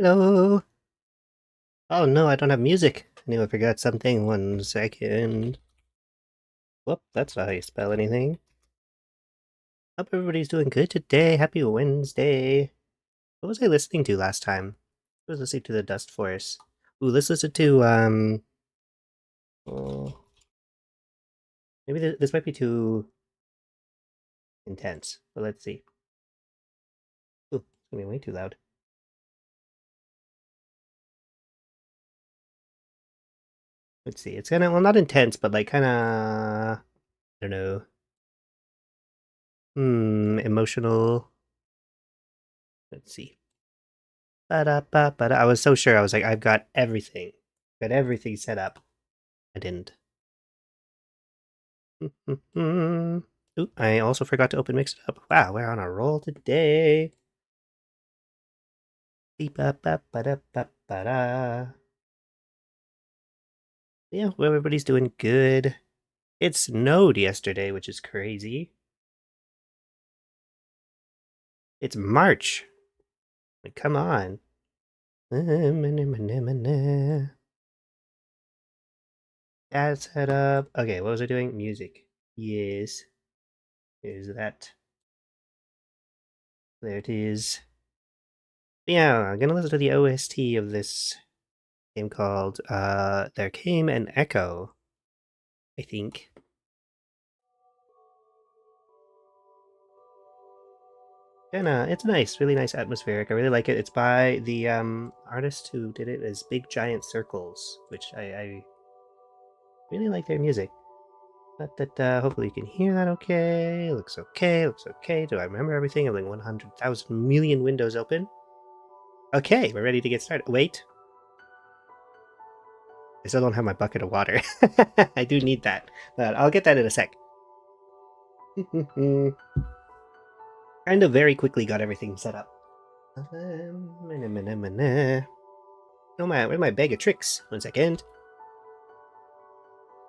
Hello. Oh no, I don't have music. I knew I forgot something. 1 second. Whoop, that's not how you spell anything. Hope everybody's doing good today. Happy Wednesday. What was I listening to last time? I was listening to the Dust Force. Ooh, let's listen to oh, maybe this might be too intense. But let's see. Ooh, it's gonna be way too loud. Let's see. It's kind of, well, not intense, but like kind of, I don't know. Emotional. Let's see. Ba-da-ba-ba-da. I was so sure. I was like, I've got everything. Got everything set up. I didn't. Ooh, I also forgot to open Mix It Up. Wow, we're on a roll today. Ba-ba-ba-da-ba-ba-da. Yeah, well, everybody's doing good. It snowed yesterday, which is crazy. It's March. Like, come on. Dad set up. Okay, what was I doing? Music. Yes. Here's that. There it is. Yeah, I'm gonna listen to the OST of this game called There Came an Echo, I think. And it's nice, really nice atmospheric. I really like it. It's by the artist who did it as Big Giant Circles, which I really like their music. But hopefully you can hear that okay. Looks okay, looks okay. Do I remember everything? I'm like 100,000 million windows open. Okay, we're ready to get started. Wait. I still don't have my bucket of water. I do need that. But I'll get that in a sec. Kind of very quickly got everything set up. Oh my, where's my bag of tricks? 1 second.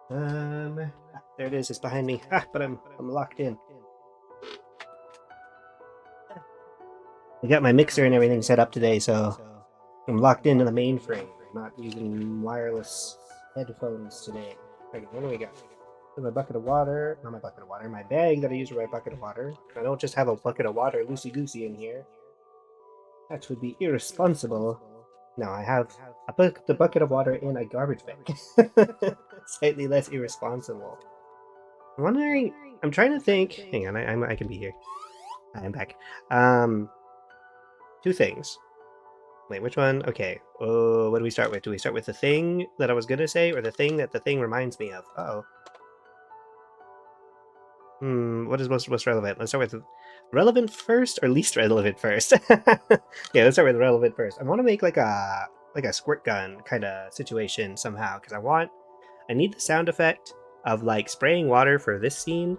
There it is. It's behind me. Ah, but I'm locked in. I got my mixer and everything set up today, so I'm locked into the mainframe. I'm not using wireless headphones today. Okay, what do we got? My bucket of water. Not my bucket of water. My bag that I use for my bucket of water. I don't just have a bucket of water loosey-goosey in here. That would be irresponsible. No, I have the bucket of water in a garbage bag. Slightly less irresponsible. I'm wondering. I'm trying to think. Hang on, I can be here. I am back. Two things. Wait, which one? Okay. Oh, what do we start with? Do we start with the thing that I was gonna say, or the thing that the thing reminds me of? Uh oh. What is most relevant? Let's start with relevant first or least relevant first. Yeah, let's start with relevant first. I want to make like a squirt gun kind of situation somehow because I need the sound effect of like spraying water for this scene.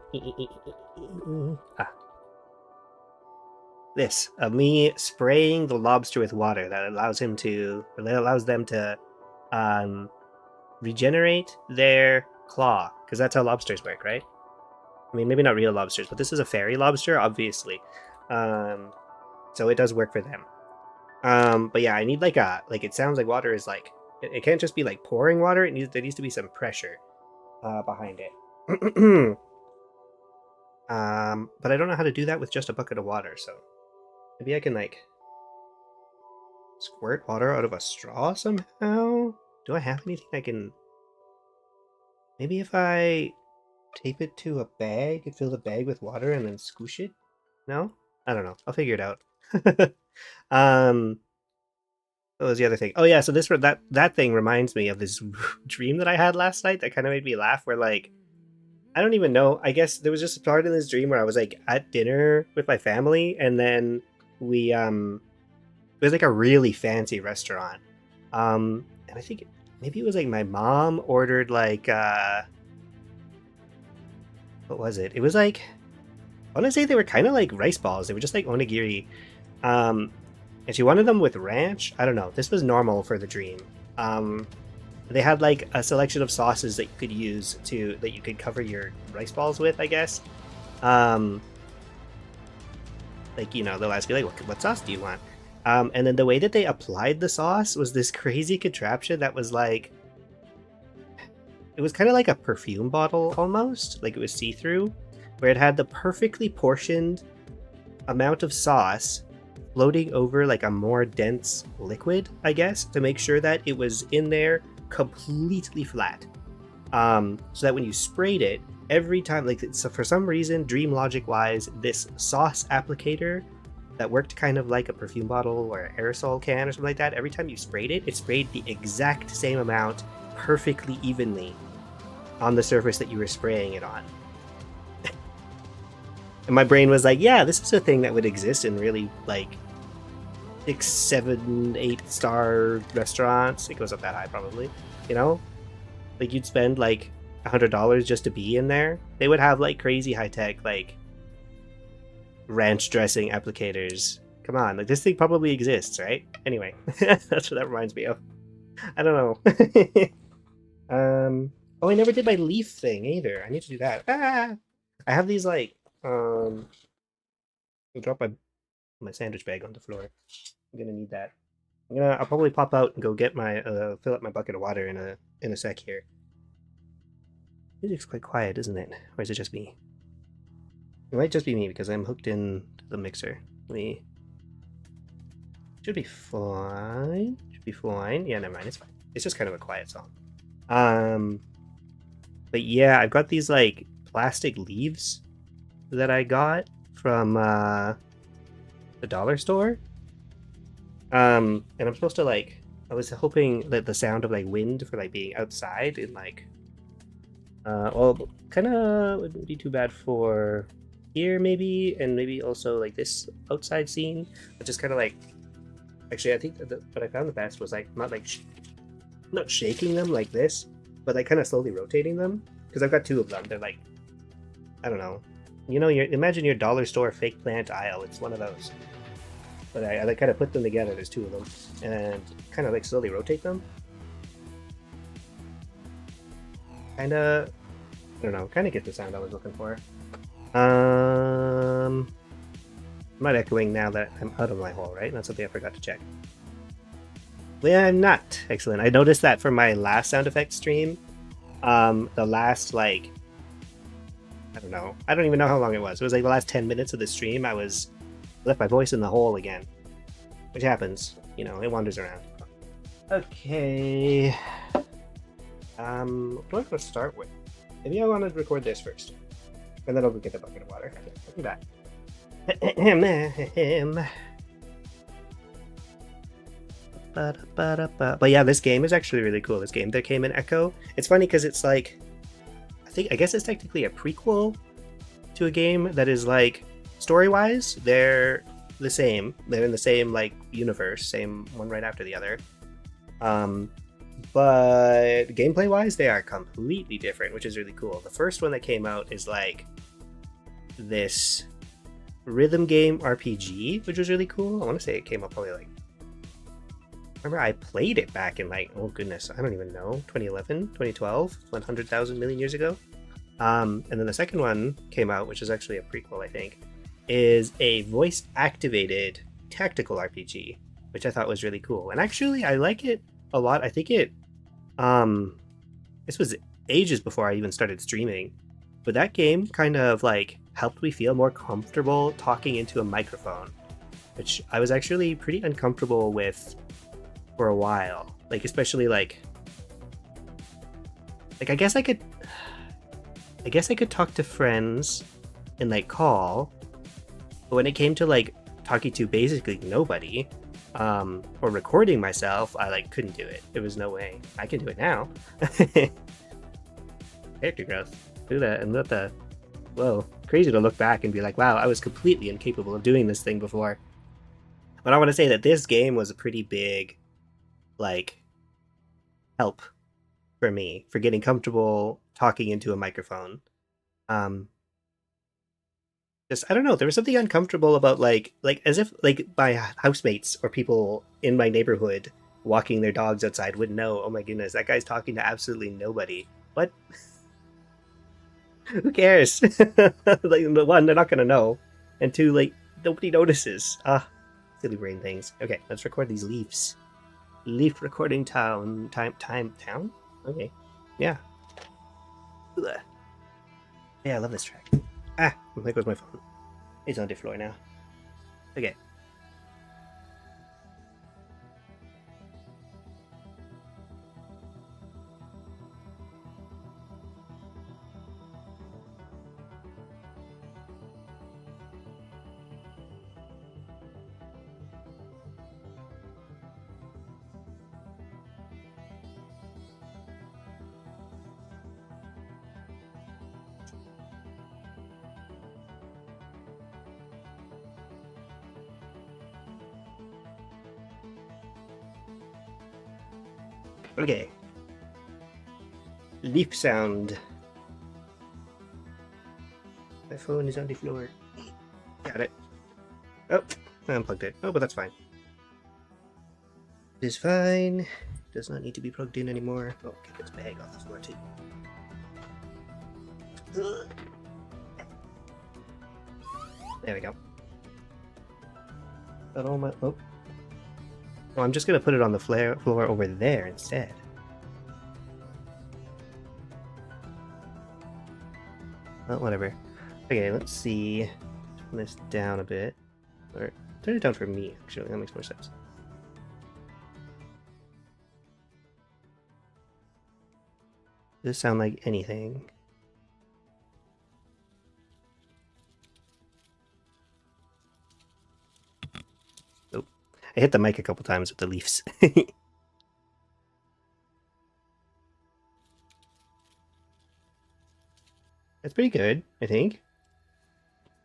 This of me spraying the lobster with water that allows them to regenerate their claw because that's how lobsters work, right? I mean, maybe not real lobsters, but this is a fairy lobster, obviously. So it does work for them. But yeah, I need like it sounds like water is like it can't just be like pouring water. There needs to be some pressure behind it. But I don't know how to do that with just a bucket of water, so maybe I can like squirt water out of a straw somehow. Do I have anything I can? Maybe if I tape it to a bag and fill the bag with water and then squish it? No? I don't know. I'll figure it out. What was the other thing? Oh yeah, so that thing reminds me of this dream that I had last night that kind of made me laugh where like I don't even know. I guess there was just a part in this dream where I was like at dinner with my family and then we it was like a really fancy restaurant. And I think maybe it was like my mom ordered like what was it? It was like I want to say they were kind of like rice balls. They were just like onigiri. And she wanted them with ranch. I don't know. This was normal for the dream. They had like a selection of sauces that you could use that you could cover your rice balls with, I guess. Like, you know, they'll ask you like, what sauce do you want? And then the way that they applied the sauce was this crazy contraption that was like, it was kind of like a perfume bottle almost, like it was see-through, where it had the perfectly portioned amount of sauce floating over like a more dense liquid, I guess, to make sure that it was in there completely flat. So that when you sprayed it, every time, like, so for some reason, dream logic wise, this sauce applicator that worked kind of like a perfume bottle or an aerosol can or something like that, every time you sprayed it, it sprayed the exact same amount perfectly evenly on the surface that you were spraying it on. And my brain was like, yeah, this is a thing that would exist in really like 6, 7, 8-star restaurants. It goes up that high probably, you know? Like you'd spend like $100 just to be in there. They would have like crazy high-tech like ranch dressing applicators. Come on, like this thing probably exists, right? Anyway, that's what that reminds me of. I don't know. Oh, I never did my leaf thing either. I need to do that. I have these like I'll drop my sandwich bag on the floor. I'm gonna need that. I'll probably pop out and go get my fill up my bucket of water in a sec here. Music's quite quiet, isn't it? Or is it just me? It might just be me because I'm hooked in to the mixer. Should be fine. Should be fine. Yeah, never mind. It's fine. It's just kind of a quiet song. But yeah, I've got these like plastic leaves that I got from the dollar store. And I'm supposed to like, I was hoping that the sound of like wind for like being outside in like, well, kind of wouldn't be too bad for here maybe, and maybe also like this outside scene, but just kind of like, actually I think that what I found the best was like not like not shaking them like this, but like kind of slowly rotating them, because I've got two of them. They're like, I don't know, you know, imagine your dollar store fake plant aisle. It's one of those, but I like kind of put them together. There's two of them, and kind of like slowly rotate them. Kind of, I don't know, kind of get the sound I was looking for. I'm not echoing now that I'm out of my hole, right? That's something I forgot to check. Yeah, I'm not. Excellent. I noticed that for my last sound effects stream, the last, like, I don't know. I don't even know how long it was. It was like the last 10 minutes of the stream, I left my voice in the hole again. Which happens. You know, it wanders around. Okay. What do I want to start with? Maybe I want to record this first. And then I'll go get the bucket of water. I'll be back. But yeah, this game is actually really cool. This game, There Came an Echo. It's funny because it's like, I guess it's technically a prequel to a game that is like, story-wise, they're the same. They're in the same like universe, same one right after the other. But gameplay-wise, they are completely different, which is really cool. The first one that came out is like this rhythm game RPG, which was really cool. I want to say it came out probably like, remember I played it back in like, oh goodness, I don't even know, 2011, 2012, 100,000 million years ago. And then the second one came out, which is actually a prequel, I think, is a voice-activated tactical RPG, which I thought was really cool. And actually, I like it a lot. I think it, this was ages before I even started streaming, but that game kind of like helped me feel more comfortable talking into a microphone, which I was actually pretty uncomfortable with for a while. Like, especially like I guess I could talk to friends and like call, but when it came to like talking to basically nobody, or recording myself, I like couldn't do it. There was no way. I can do it now. Character growth. Do that and let the, whoa, crazy to look back and be like, wow, I was completely incapable of doing this thing before. But I want to say that this game was a pretty big, like, help for me for getting comfortable talking into a microphone. Just, I don't know, there was something uncomfortable about like as if like my housemates or people in my neighborhood walking their dogs outside would know, oh my goodness, that guy's talking to absolutely nobody. What? Who cares? Like, one, they're not gonna know, and two, like, nobody notices. Silly brain things. Okay, let's record these leaves. Leaf recording town. Town? Okay. Yeah. Ugh. Yeah, I love this track. Ah, there goes my phone. It's on the floor now. Okay. Okay. Leaf sound. My phone is on the floor. Got it. Oh, I unplugged it. Oh, but that's fine. It is fine. Does not need to be plugged in anymore. Oh, get this bag off the floor too. There we go. Got all my... Oh. Oh, I'm just gonna put it on the floor over there instead. Oh, whatever. Okay, let's see. Turn this down a bit. Or turn it down for me, actually. That makes more sense. Does this sound like anything? Oh, I hit the mic a couple times with the leaves. That's pretty good, I think.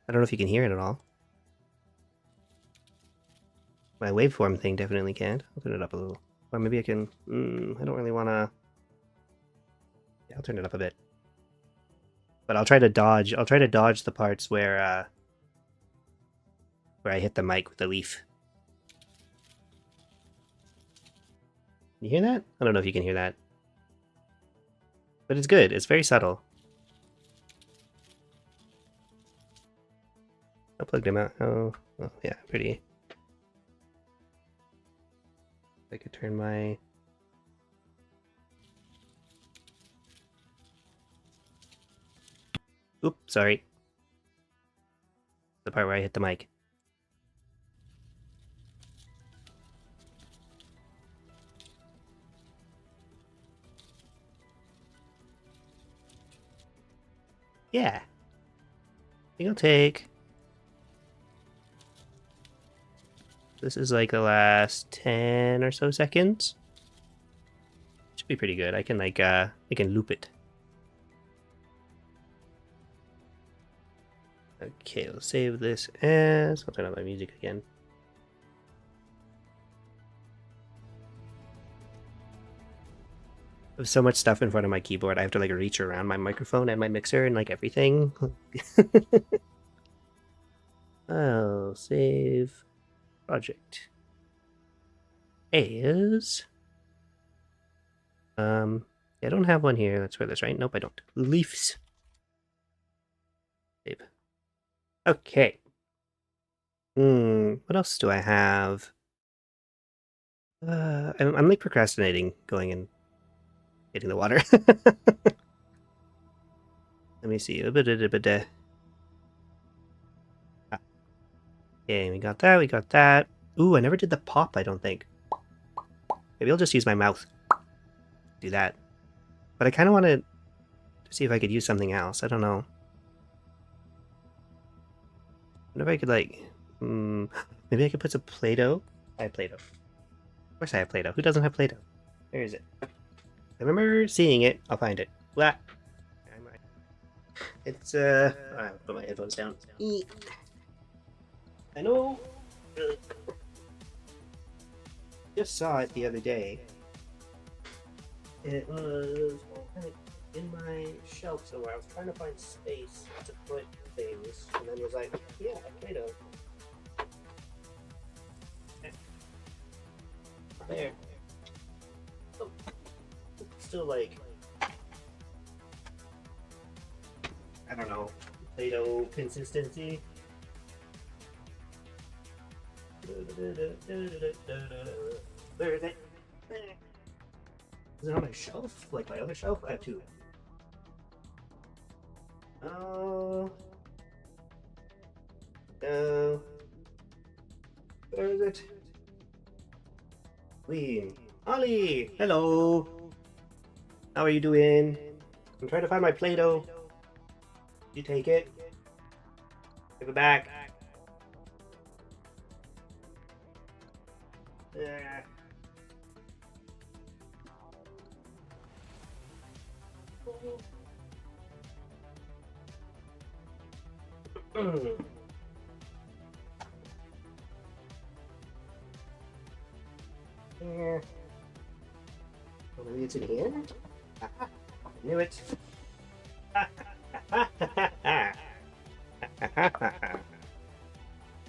I don't know if you can hear it at all. My waveform thing definitely can't. I'll turn it up a little. Or maybe I can... I don't really want to... Yeah, I'll turn it up a bit. But I'll try to dodge the parts where I hit the mic with the leaf. You hear that? I don't know if you can hear that. But it's good. It's very subtle. I plugged him out. Oh yeah, pretty. I could turn my... Oop, sorry. The part where I hit the mic. Yeah. I think I'll take... This is like the last 10 or so seconds. Should be pretty good. I can like I can loop it. Okay, let's save this as... I'll turn on my music again. I have so much stuff in front of my keyboard, I have to like reach around my microphone and my mixer and like everything. I'll save project as... I don't have one here. That's where this, right? Nope, I don't. Leaves. Save. Okay. What else do I have? I'm like procrastinating going and getting the water. Let me see. Okay, we got that. We got that. Ooh, I never did the pop, I don't think. Maybe I'll just use my mouth. Do that. But I kind of want to see if I could use something else. I don't know. I wonder if I could, like... maybe I could put some Play-Doh? I have Play-Doh. Of course I have Play-Doh. Who doesn't have Play-Doh? Where is it? I remember seeing it. I'll find it. Blah. It's, I'll put my headphones down. I know. Just saw it the other day. It was in my shelf somewhere. I was trying to find space to put things, and then was like, yeah, Play-Doh. There. Oh. Still like, I don't know, Play-Doh consistency. Where is it? Is it on my shelf? Like my other shelf? I have two. Oh. No. Where is it? Queen. Ollie! Hello! How are you doing? I'm trying to find my Play-Doh. You take it? Give it back. Yeah. Yeah. Oh, maybe it's in here? I knew it.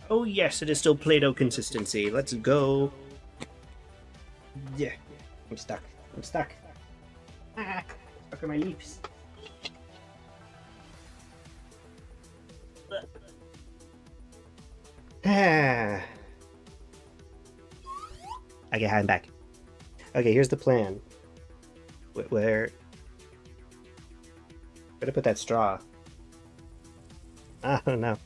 Oh yes, it is still Play-Doh consistency. Let's go. Yeah. I'm stuck. I'm stuck. Stuck on my leaves. Okay, I'm back. Okay, here's the plan. Where to put that straw? I don't know.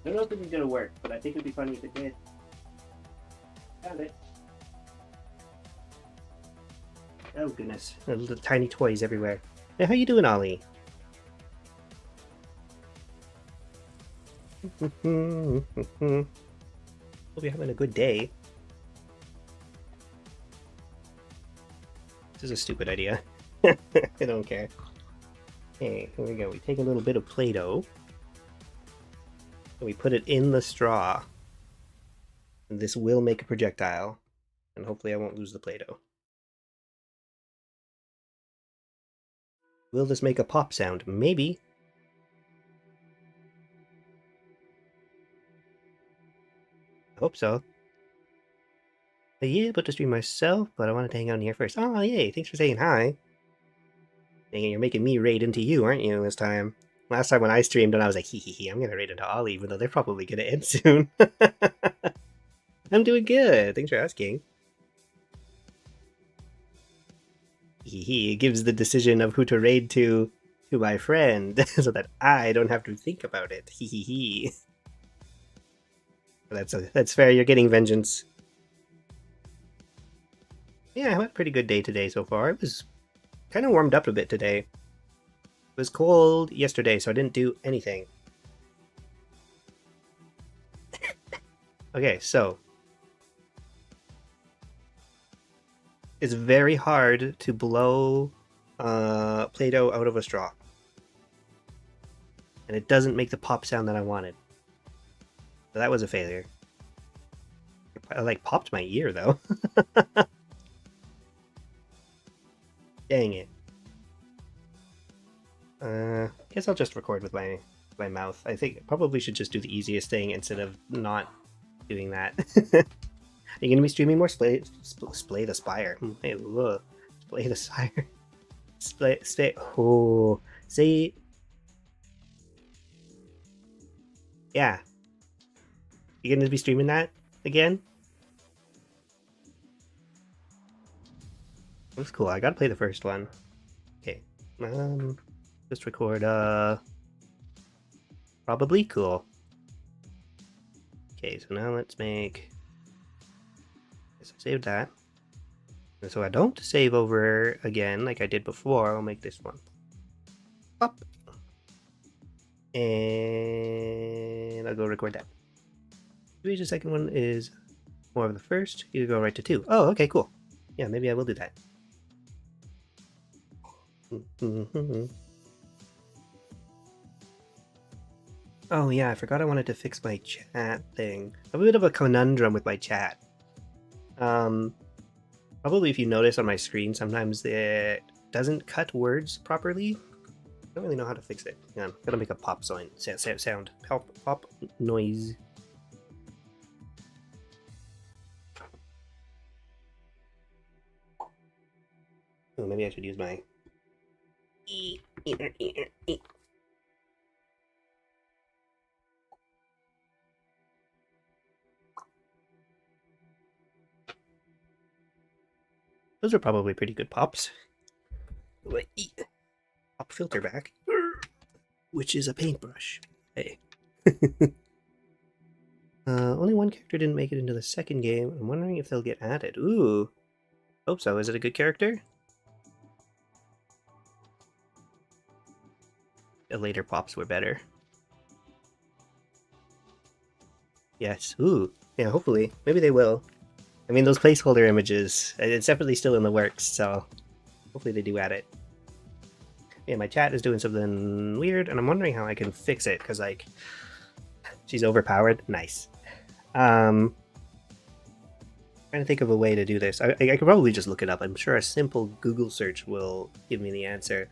I don't know if this is gonna work, but I think it'd be funny if it did. Found it. Oh goodness, little tiny toys everywhere. Hey, how you doing, Ollie? Hope you're having a good day. This is a stupid idea. I don't care. Okay, here we go. We take a little bit of Play-Doh. And we put it in the straw. And this will make a projectile. And hopefully I won't lose the Play-Doh. Will this make a pop sound? Maybe. I hope so. Yeah, about to stream myself, but I wanted to hang out here first. Oh, yay, thanks for saying hi. Dang it, you're making me raid into you, aren't you, this time? Last time when I streamed and I was like, hee, I'm gonna raid into Ollie, even though they're probably gonna end soon. I'm doing good, thanks for asking. It gives the decision of who to raid to my friend, so that I don't have to think about it. Hee. That's fair, you're getting vengeance. Yeah, I had a pretty good day today so far. It was kind of warmed up a bit today. It was cold yesterday, so I didn't do anything. Okay, so it's very hard to blow Play-Doh out of a straw. And it doesn't make the pop sound that I wanted. So that was a failure. I like popped my ear though. Dang it. Guess I'll just record with my mouth. I think I probably should just do the easiest thing instead of not doing that. Are you gonna be streaming more Splay the Spire? Hey, look. Splay the Spire. Stay. Oh, see. Yeah. You gonna be streaming that again? That's cool. I gotta play the first one. Okay. Just record. Probably cool. Okay, so now let's make. Guess I saved that. And so I don't save over again like I did before. I'll make this one. Up. And I'll go record that. Maybe the second one is more of the first. You go right to 2. Oh, okay, cool. Yeah, maybe I will do that. Oh yeah, I forgot I wanted to fix my chat thing. I have a bit of a conundrum with my chat. Probably if you notice on my screen, sometimes it doesn't cut words properly. I don't really know how to fix it. Hang on, gotta make a pop sound. Pop noise. Oh, maybe I should use my. Those are probably pretty good pops. Pop filter back, which is a paintbrush. Hey. Only one character didn't make it into the second game. I'm wondering if they'll get added. Ooh. Hope so. Is it a good character? The later pops were better. Yes. Ooh. Yeah, hopefully. Maybe they will. I mean, those placeholder images, it's definitely still in the works, so hopefully they do add it. Yeah, my chat is doing something weird, and I'm wondering how I can fix it, because, like, she's overpowered. Nice. Trying to think of a way to do this. I could probably just look it up. I'm sure a simple Google search will give me the answer.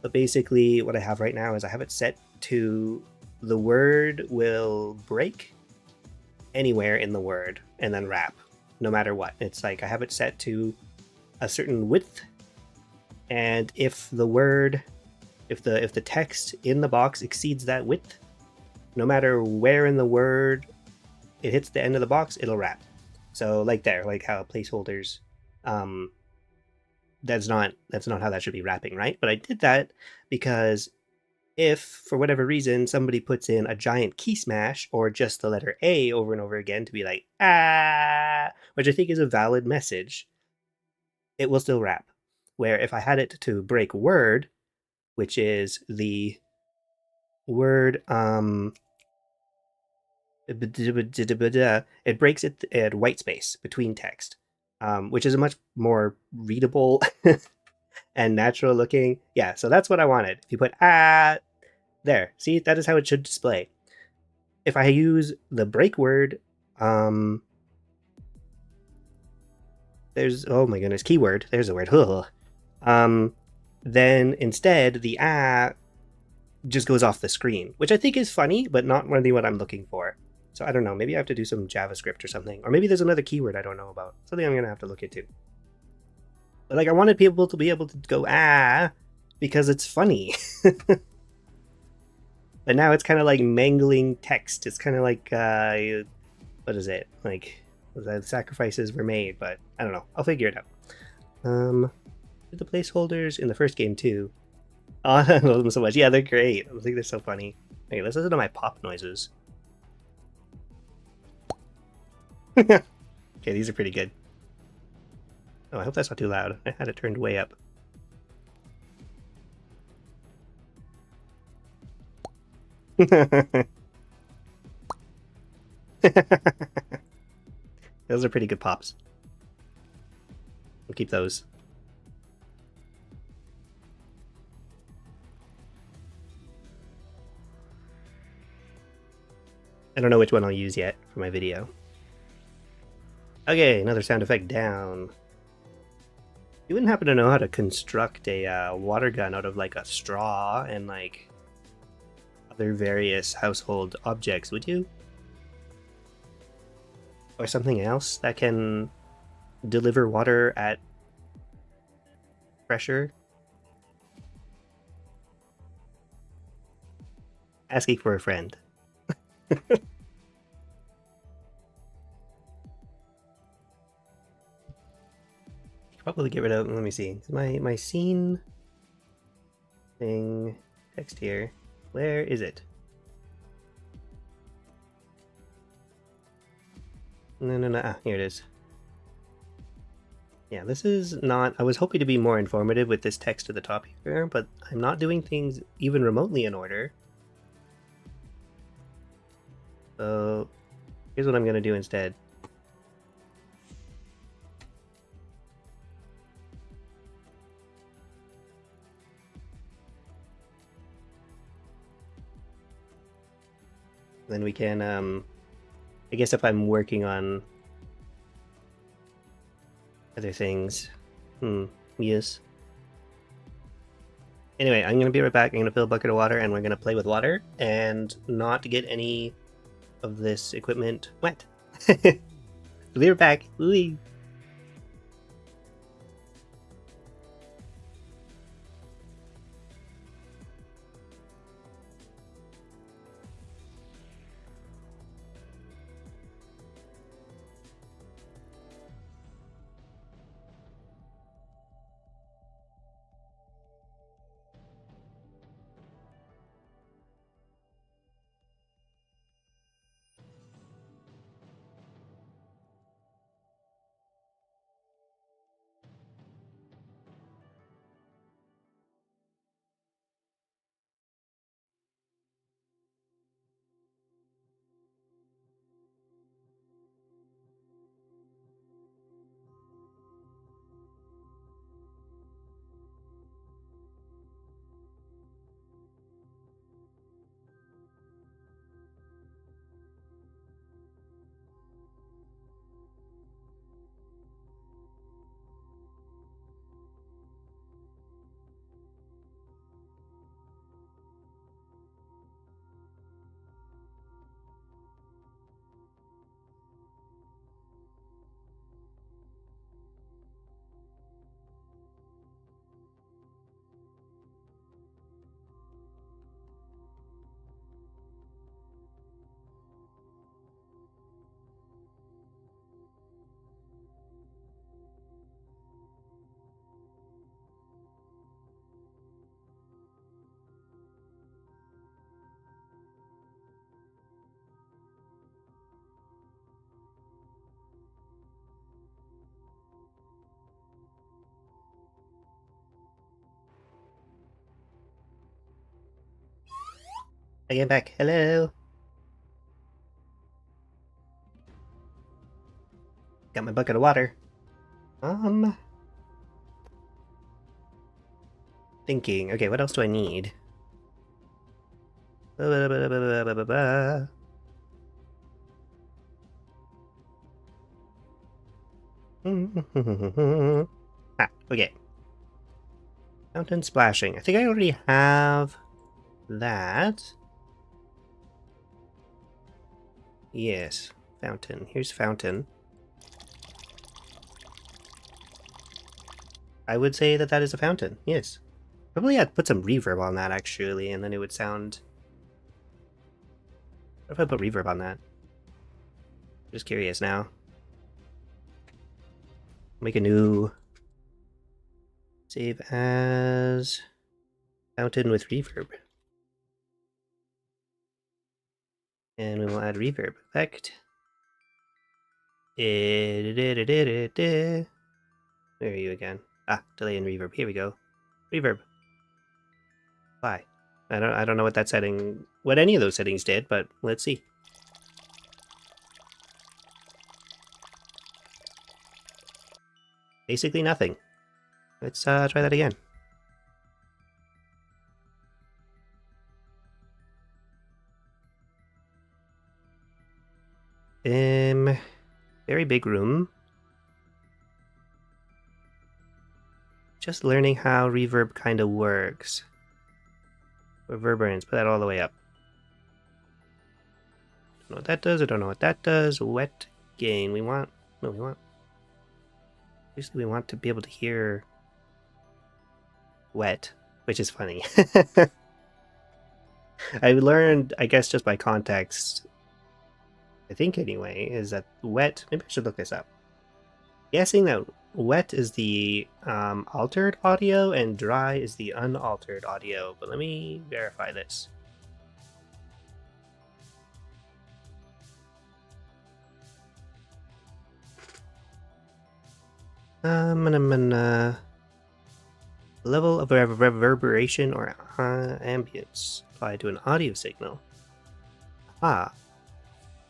But basically, what I have right now is I have it set to the word will break anywhere in the word and then wrap, no matter what. It's like I have it set to a certain width, and if the word, if the text in the box exceeds that width, no matter where in the word it hits the end of the box, it'll wrap. So like there, like how placeholders, that's not how that should be wrapping, right? But I did that because if for whatever reason somebody puts in a giant key smash or just the letter A over and over again to be like which I think is a valid message, it will still wrap. Where if I had it to break word, which is the word it breaks it at white space between text, which is a much more readable and natural looking. Yeah, so that's what I wanted. If you put there, see, that is how it should display. If I use the break word, there's, oh my goodness, keyword, there's a word. Then instead the just goes off the screen, which I think is funny, but not really what I'm looking for. So I don't know, maybe I have to do some JavaScript or something. Or maybe there's another keyword I don't know about. Something I'm going to have to look into. But like, I wanted people to be able to go, because it's funny. But now it's kind of like mangling text. It's kind of like, what is it? Like, the sacrifices were made, but I don't know. I'll figure it out. The placeholders in the first game too. Oh, I love them so much. Yeah, they're great. I think they're so funny. Okay, let's listen to my pop noises. Okay, these are pretty good. Oh, I hope that's not too loud. I had it turned way up. Those are pretty good pops. We'll keep those. I don't know which one I'll use yet for my video. Okay, another sound effect down. You wouldn't happen to know how to construct a water gun out of like a straw and like other various household objects, would you? Or something else that can deliver water at pressure? Asking for a friend. Probably get rid of, let me see, my scene thing text here. Where is it? No, here it is. Yeah, this is not, I was hoping to be more informative with this text at the top here, but I'm not doing things even remotely in order. So here's what I'm going to do instead. Then we can, I guess if I'm working on other things, yes. Anyway, I'm going to be right back. I'm going to fill a bucket of water and we're going to play with water and not get any of this equipment wet. We'll be right back. Ooh. I get back. Hello. Got my bucket of water. Thinking. Okay, what else do I need? Ah, okay. Fountain splashing. I think I already have that. Yes, fountain. Here's fountain. I would say that that is a fountain, yes. Probably I'd put some reverb on that, actually, and then it would sound... What if I put reverb on that? Just curious now. Make a new... Save as... Fountain with reverb. And we will add reverb effect. Where are you again? Ah, delay and reverb. Here we go. Reverb. Apply. I don't know what that setting, what any of those settings did, but let's see. Basically nothing. Let's try that again. Very big room. Just learning how reverb kind of works. Reverberance, put that all the way up. Don't know what that does, I don't know what that does. Wet gain, we want... Basically we want to be able to hear... wet, which is funny. I learned, I guess just by context, I think anyway, is that wet... Maybe I should look this up. Guessing that wet is the altered audio and dry is the unaltered audio, but let me verify this. Level of reverberation or ambience applied to an audio signal. Ah.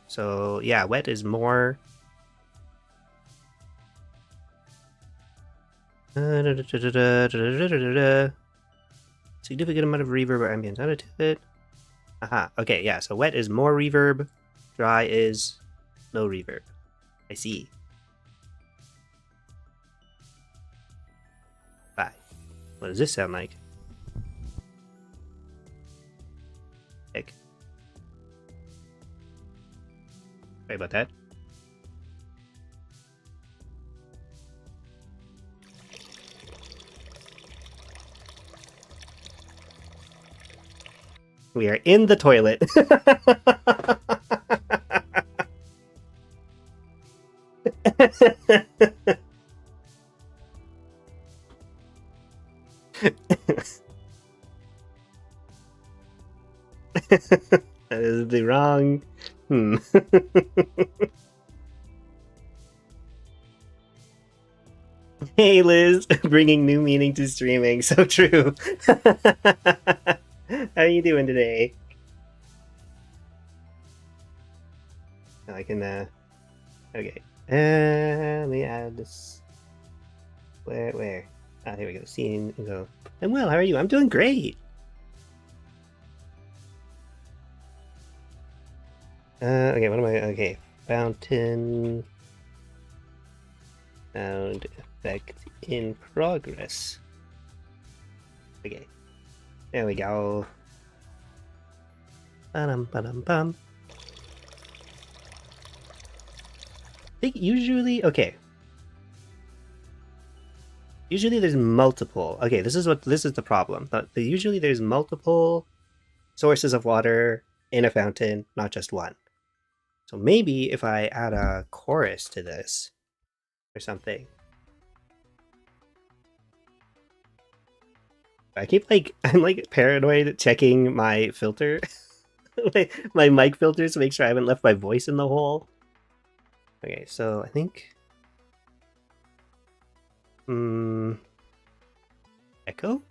So yeah, wet is more... Significant amount of reverb or ambience added to it. Aha, okay, yeah, so wet is more reverb, dry is no reverb. I see. Bye. What does this sound like? Heck. Sorry about that. We are in the toilet. That is the wrong... Hey Liz, bringing new meaning to streaming. So true. How are you doing today? I can, okay. Let me add this. Where? Ah, here we go. Scene and go. I'm well, how are you? I'm doing great. Okay, what am I? Okay. Fountain. Sound effect in progress. Okay. There we go. Ba-dum-ba-dum-bum. I think usually, okay. Usually there's multiple. Okay, this is the problem. Usually there's multiple sources of water in a fountain, not just one. So maybe if I add a chorus to this or something. I keep I'm like paranoid checking my filter, my mic filters to make sure I haven't left my voice in the hole. Okay, so I think, echo?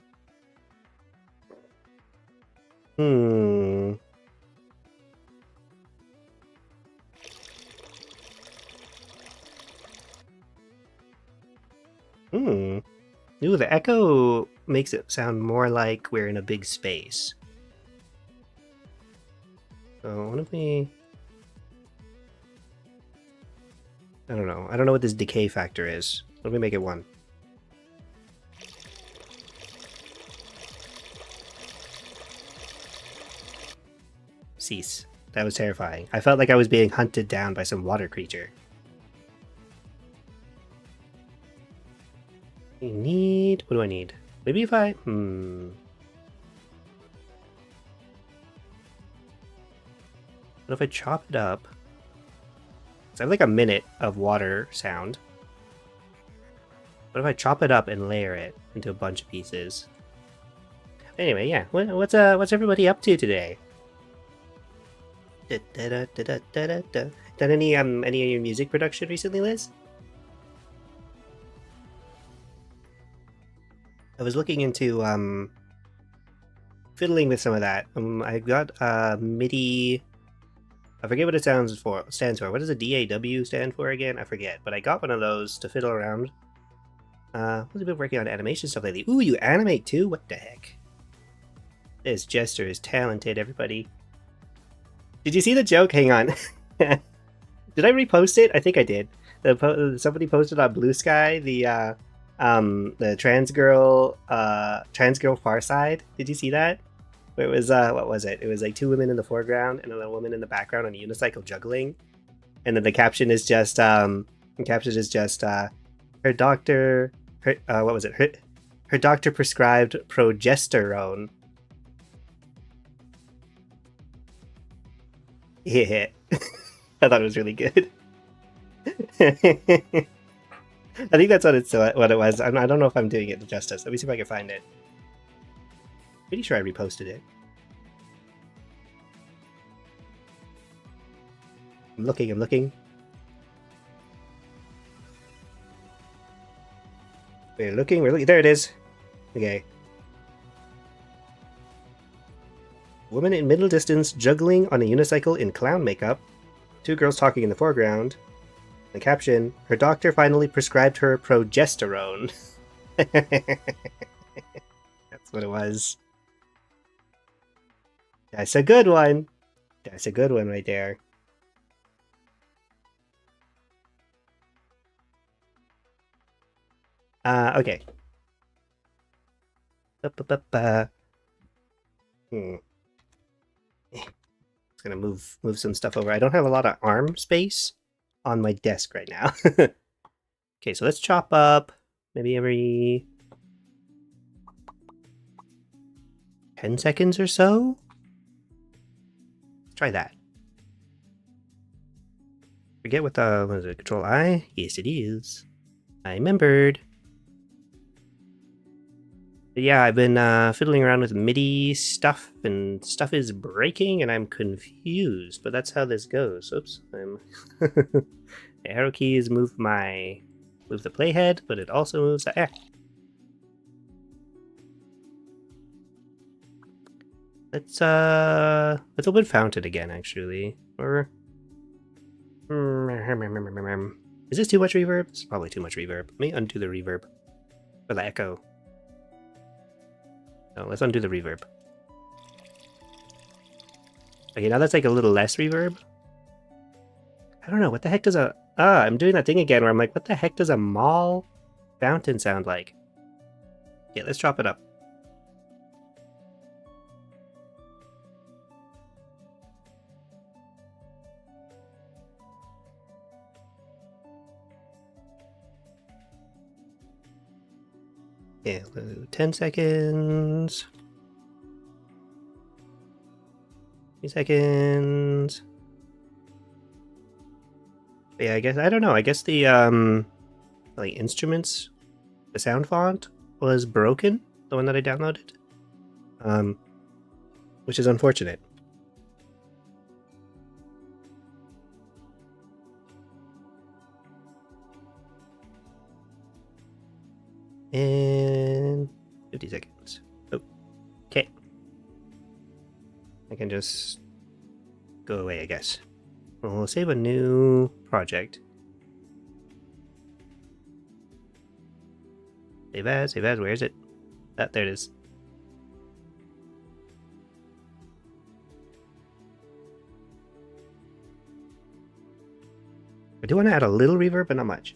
Hmm. Ooh, the echo makes it sound more like we're in a big space. So what if we... I don't know. I don't know what this decay factor is. Let me make it 1. Cease. That was terrifying. I felt like I was being hunted down by some water creature. I need... What do I need? Maybe if I... What if I chop it up? So I have like a minute of water sound. What if I chop it up and layer it into a bunch of pieces? Anyway, yeah. What's everybody up to today? Done any of your music production recently, Liz? I was looking into fiddling with some of that. I got MIDI. I forget what it stands for. What does a DAW stand for again? I forget. But I got one of those to fiddle around. I've been working on animation stuff lately. Ooh, you animate too? What the heck? This Jester is talented, everybody. Did you see the joke? Hang on. Did I repost it? I think I did. Somebody posted on Blue Sky the trans girl Far Side. Did you see that? It was what was it? It was like 2 women in the foreground and a woman in the background on a unicycle juggling, and then the caption is just her doctor what was it? Her doctor prescribed progesterone. Yeah, I thought it was really good. I think that's what it was. I don't know if I'm doing it justice. Let me see if I can find it. Pretty sure I reposted it. I'm looking. We're looking. There it is. Okay. Woman in middle distance juggling on a unicycle in clown makeup. 2 girls talking in the foreground. The caption, her doctor finally prescribed her progesterone. That's what it was. That's a good one. That's a good one right there. Okay. Just gonna move some stuff over. I don't have a lot of arm space on my desk right now. Okay, so let's chop up maybe every 10 seconds or so. Let's try that. Forget what is it? Control I? Yes, it is. I remembered. But yeah, I've been fiddling around with MIDI stuff, and stuff is breaking, and I'm confused. But that's how this goes. Oops, the arrow keys move the playhead, but it also moves the Let's open Fountain again, actually. Or is this too much reverb? It's probably too much reverb. Let me undo the reverb for the echo. No, let's undo the reverb. Okay, now that's like a little less reverb. I don't know, what the heck does I'm doing that thing again where I'm like, what the heck does a mall fountain sound like? Yeah, let's chop it up. Yeah, 10 seconds. 3 seconds. Yeah, I guess, I don't know. I guess the, like, instruments, the sound font was broken, the one that I downloaded. Which is unfortunate. And 50 seconds. Oh, okay. I can just go away, I guess. We'll save a new project. Save as, where is it? Ah, there it is. I do want to add a little reverb, but not much.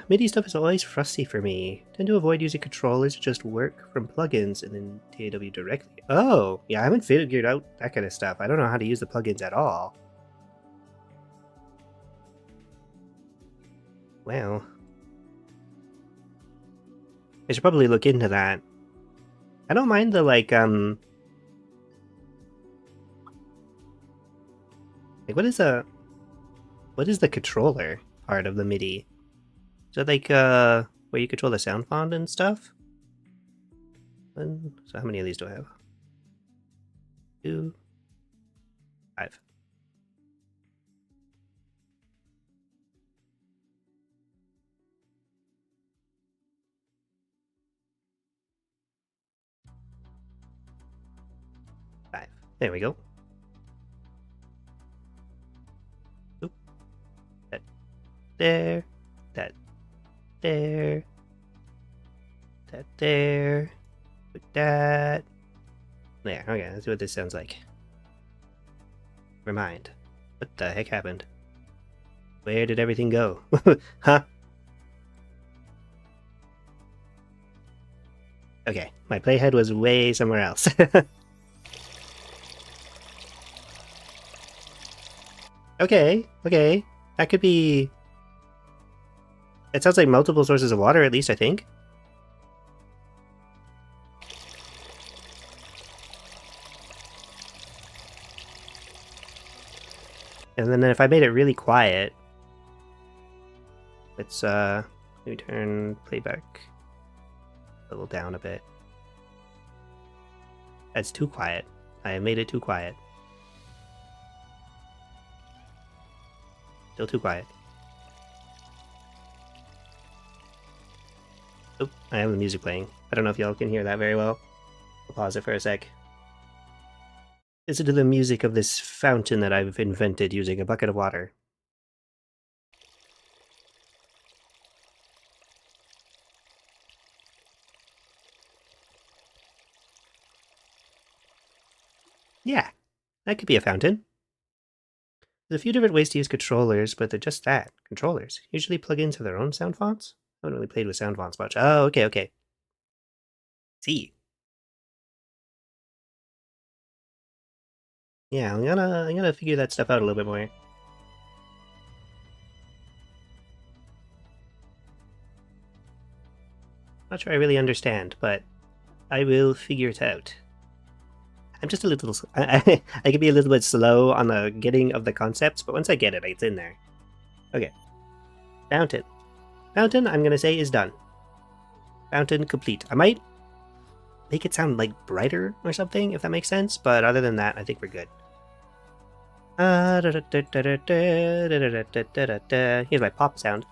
MIDI stuff is always frosty for me. Tend to avoid using controllers to just work from plugins and then DAW directly. Oh, yeah, I haven't figured out that kind of stuff. I don't know how to use the plugins at all. Well, I should probably look into that. I don't mind the, like what is the controller part of the MIDI? Is that like, where you control the sound font and stuff? So how many of these do I have? 2, 5. There we go. Oop. That there. That there. That there. Put that. There. Okay, let's see what this sounds like. Remind. What the heck happened? Where did everything go? Huh? Okay, my playhead was way somewhere else. Okay. That could be... It sounds like multiple sources of water, at least, I think. And then if I made it really quiet... Let's, maybe turn playback a little down a bit. That's too quiet. I made it too quiet. Still too quiet. Oh, I have the music playing. I don't know if y'all can hear that very well. I'll pause it for a sec. Listen to the music of this fountain that I've invented using a bucket of water. Yeah, that could be a fountain. There's a few different ways to use controllers, but they're just that, controllers. Usually plugins have their own sound fonts. I haven't really played with sound fonts much. Oh, okay. See. Yeah, I'm gonna figure that stuff out a little bit more. Not sure I really understand, but I will figure it out. I'm just a little... I can be a little bit slow on the getting of the concepts, but once I get it, it's in there. Okay. Fountain. Fountain, I'm gonna say, is done. Fountain complete. I might make it sound, like, brighter or something, if that makes sense, but other than that, I think we're good. Here's my pop sound.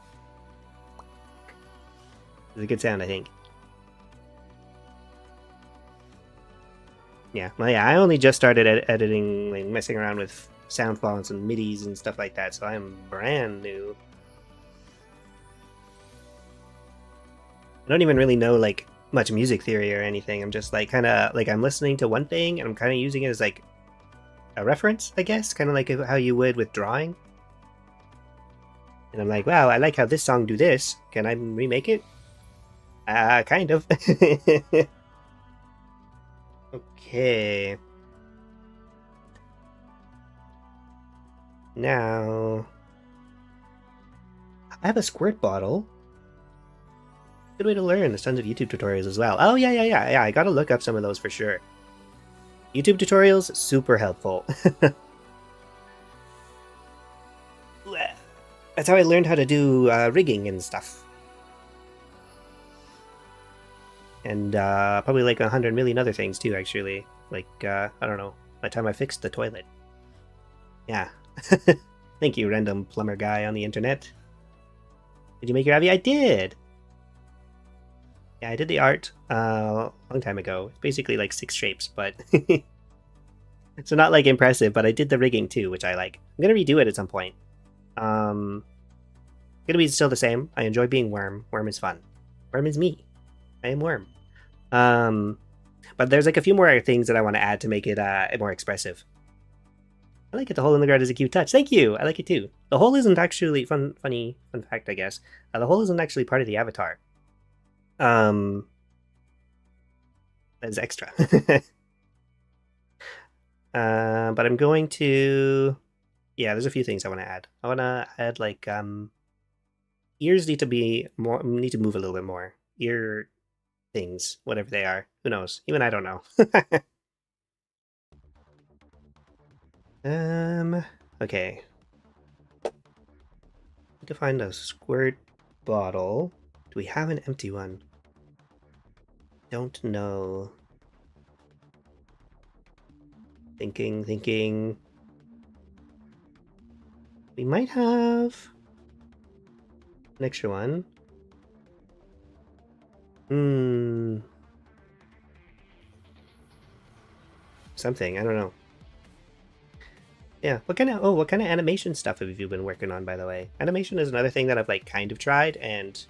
It's a good sound, I think. Yeah, well, yeah, I only just started editing, like, messing around with sound fonts and MIDIs and stuff like that, so I'm brand new. I don't even really know, like, much music theory or anything. I'm just, like, kind of, like, I'm listening to one thing, and I'm kind of using it as, like, a reference, I guess, kind of like how you would with drawing. And I'm like, wow, I like how this song do this. Can I remake it? Kind of. Okay. Now... I have a squirt bottle. Good way to learn. There's tons of YouTube tutorials as well. Oh, yeah. I gotta look up some of those for sure. YouTube tutorials, super helpful. That's how I learned how to do rigging and stuff. And probably like 100 million other things too, actually. Like, I don't know, by the time I fixed the toilet. Yeah. Thank you, random plumber guy on the internet. Did you make your Abby? I did! Yeah, I did the art a long time ago. It's basically like 6 shapes, but... So not like impressive, but I did the rigging too, which I like. I'm gonna redo it at some point. Gonna be still the same. I enjoy being Worm. Worm is fun. Worm is me. I am Worm. But there's like a few more things that I want to add to make it more expressive. I like it. The hole in the ground is a cute touch. Thank you. I like it too. The hole isn't actually fun fact, I guess. The hole isn't actually part of the avatar. That's extra. But I'm going to. Yeah, there's a few things I want to add. I want to add like ears need to be more. Need to move a little bit more. Ear things, whatever they are. Who knows? Even I don't know. Okay. Need to find a squirt bottle. Do we have an empty one? Don't know. Thinking. We might have an extra one. Something, I don't know. Yeah, what kind of animation stuff have you been working on, by the way? Animation is another thing that I've like kind of tried, and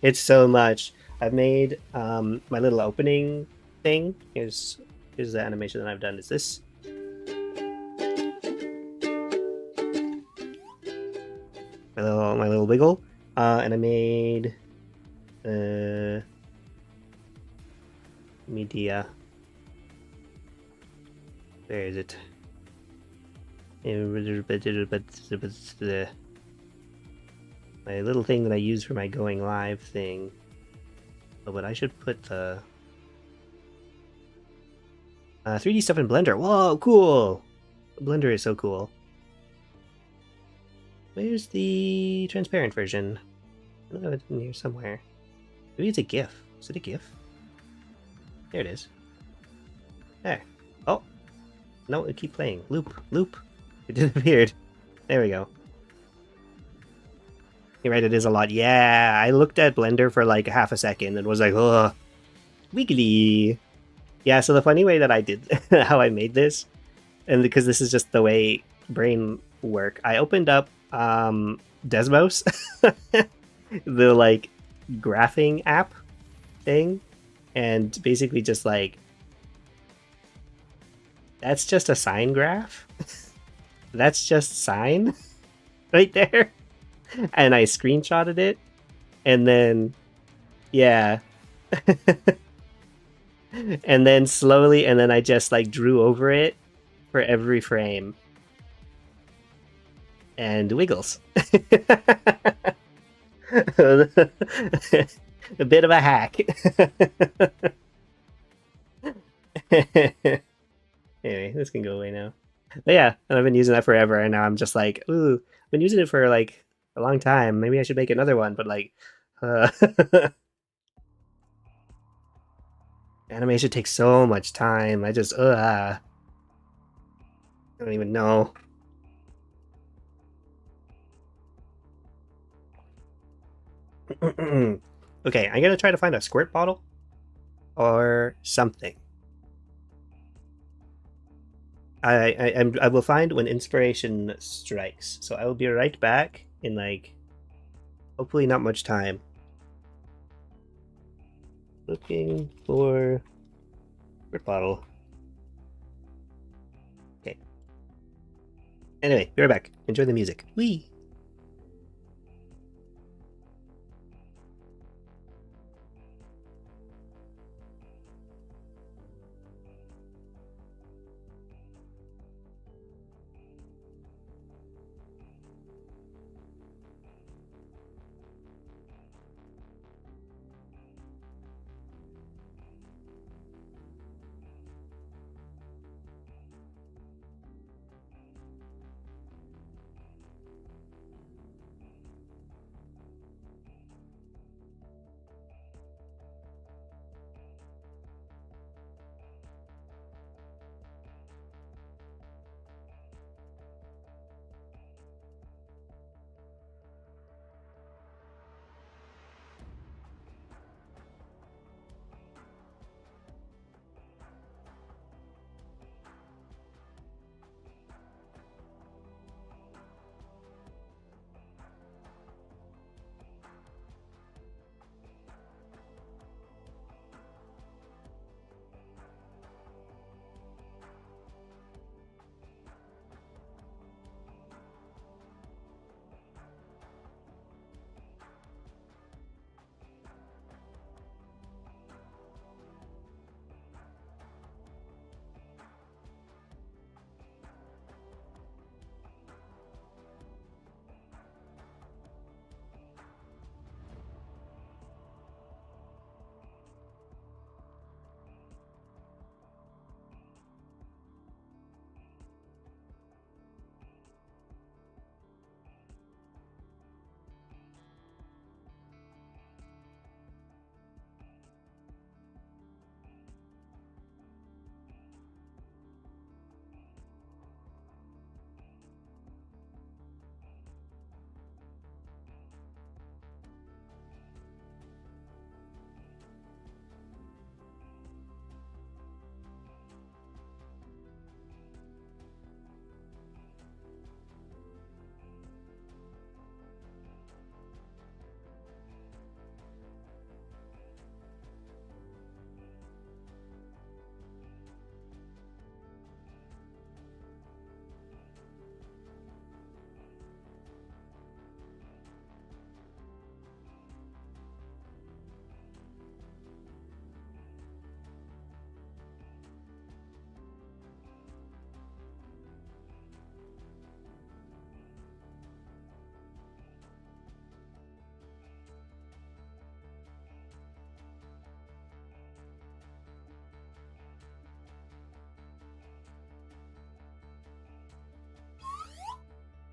it's so much. I've made my little opening thing. Here's the animation that I've done. Is this? My little wiggle, and I made media. Where is it? My little thing that I use for my going live thing. Oh, but I should put the 3D stuff in Blender. Whoa, cool! Blender is so cool. Where's the transparent version? I know it's in here somewhere. Maybe it's a GIF. Is it a GIF? There it is. There. Oh! No, it keep playing. Loop. It disappeared. There we go. You're right, it is a lot. Yeah, I looked at Blender for like half a second and was like, ugh. Wiggly. Yeah, so the funny way that I did, how I made this, and because this is just the way brain work, I opened up Desmos, the like graphing app thing, and basically just like, that's just a sine graph. That's just sine right there. And I screenshotted it, and then, yeah. And then slowly, and then I just like drew over it for every frame. And wiggles. A bit of a hack. Anyway, this can go away now. But yeah, and I've been using that forever, and now I'm just like, ooh, I've been using it for like a long time. Maybe I should make another one, but like, animation takes so much time. I just, I don't even know. Okay, I'm gonna try to find a squirt bottle or something. I will find when inspiration strikes. So I will be right back in like, hopefully not much time. Looking for squirt bottle. Okay. Anyway, be right back. Enjoy the music. Whee!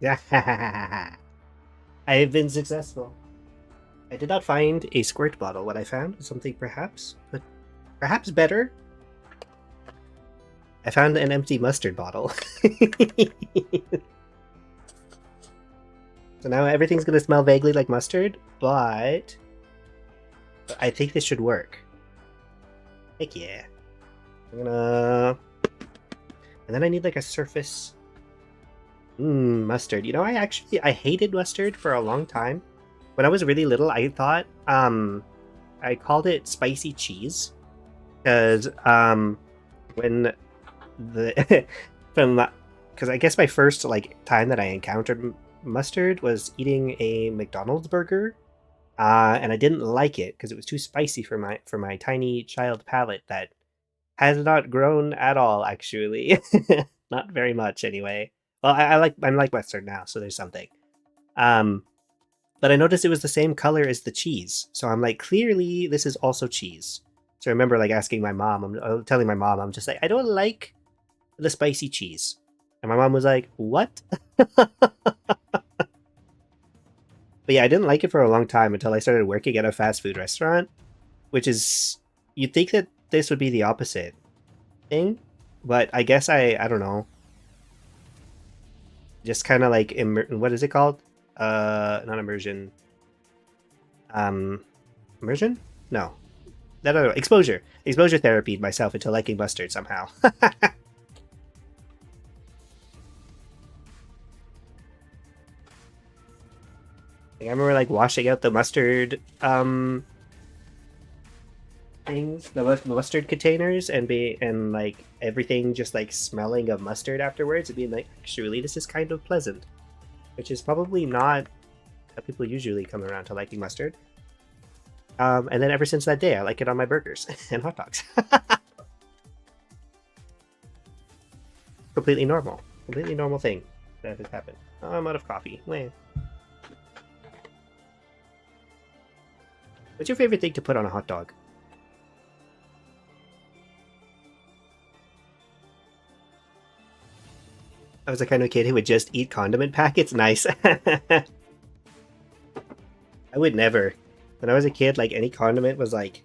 I have been successful. I did not find a squirt bottle. What I found was something but perhaps better. I found an empty mustard bottle. So now everything's gonna smell vaguely like mustard, but I think this should work. Heck yeah. I'm gonna... And then I need like a surface... mustard. You know, I hated mustard for a long time. When I was really little, I thought, I called it spicy cheese. Because, when the... Because I guess my first, like, time that I encountered mustard was eating a McDonald's burger. And I didn't like it because it was too spicy for my tiny child palate that has not grown at all, actually. Not very much, anyway. Well, I'm like mustard now, so there's something. But I noticed it was the same color as the cheese, so I'm like, clearly this is also cheese. So I remember like asking my mom, I'm telling my mom, I'm just like, I don't like the spicy cheese, and my mom was like, what? But yeah, I didn't like it for a long time until I started working at a fast food restaurant, which is, you'd think that this would be the opposite thing, but I guess I don't know. Just kind of like, what is it called? Not immersion. Immersion? No. No. Exposure. Exposure therapied myself into liking mustard somehow. I remember like washing out the mustard things, the mustard containers, and like everything just like smelling of mustard afterwards, and being like, actually, this is kind of pleasant, which is probably not how people usually come around to liking mustard. And then ever since that day, I like it on my burgers and hot dogs. Completely normal thing that has happened. Oh, I'm out of coffee. Wah. What's your favorite thing to put on a hot dog? I was the kind of kid who would just eat condiment packets. Nice. I would never. When I was a kid, like any condiment was like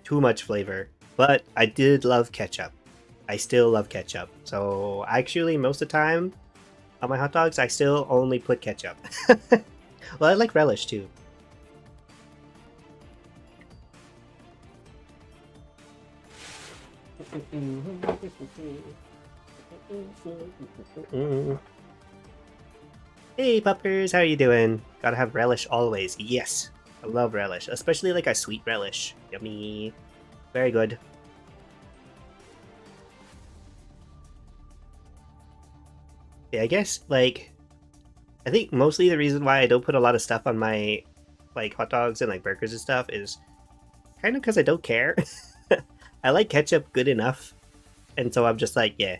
too much flavor. But I did love ketchup. I still love ketchup. So actually, most of the time on my hot dogs, I still only put ketchup. Well, I like relish too. Hey puppers, how you doing? Gotta have relish always. Yes, I love relish, especially like a sweet relish. Yummy. Very good. Yeah, I guess like I think mostly the reason why I don't put a lot of stuff on my like hot dogs and like burgers and stuff is kind of because I don't care. I like ketchup good enough, and so I'm just like, yeah.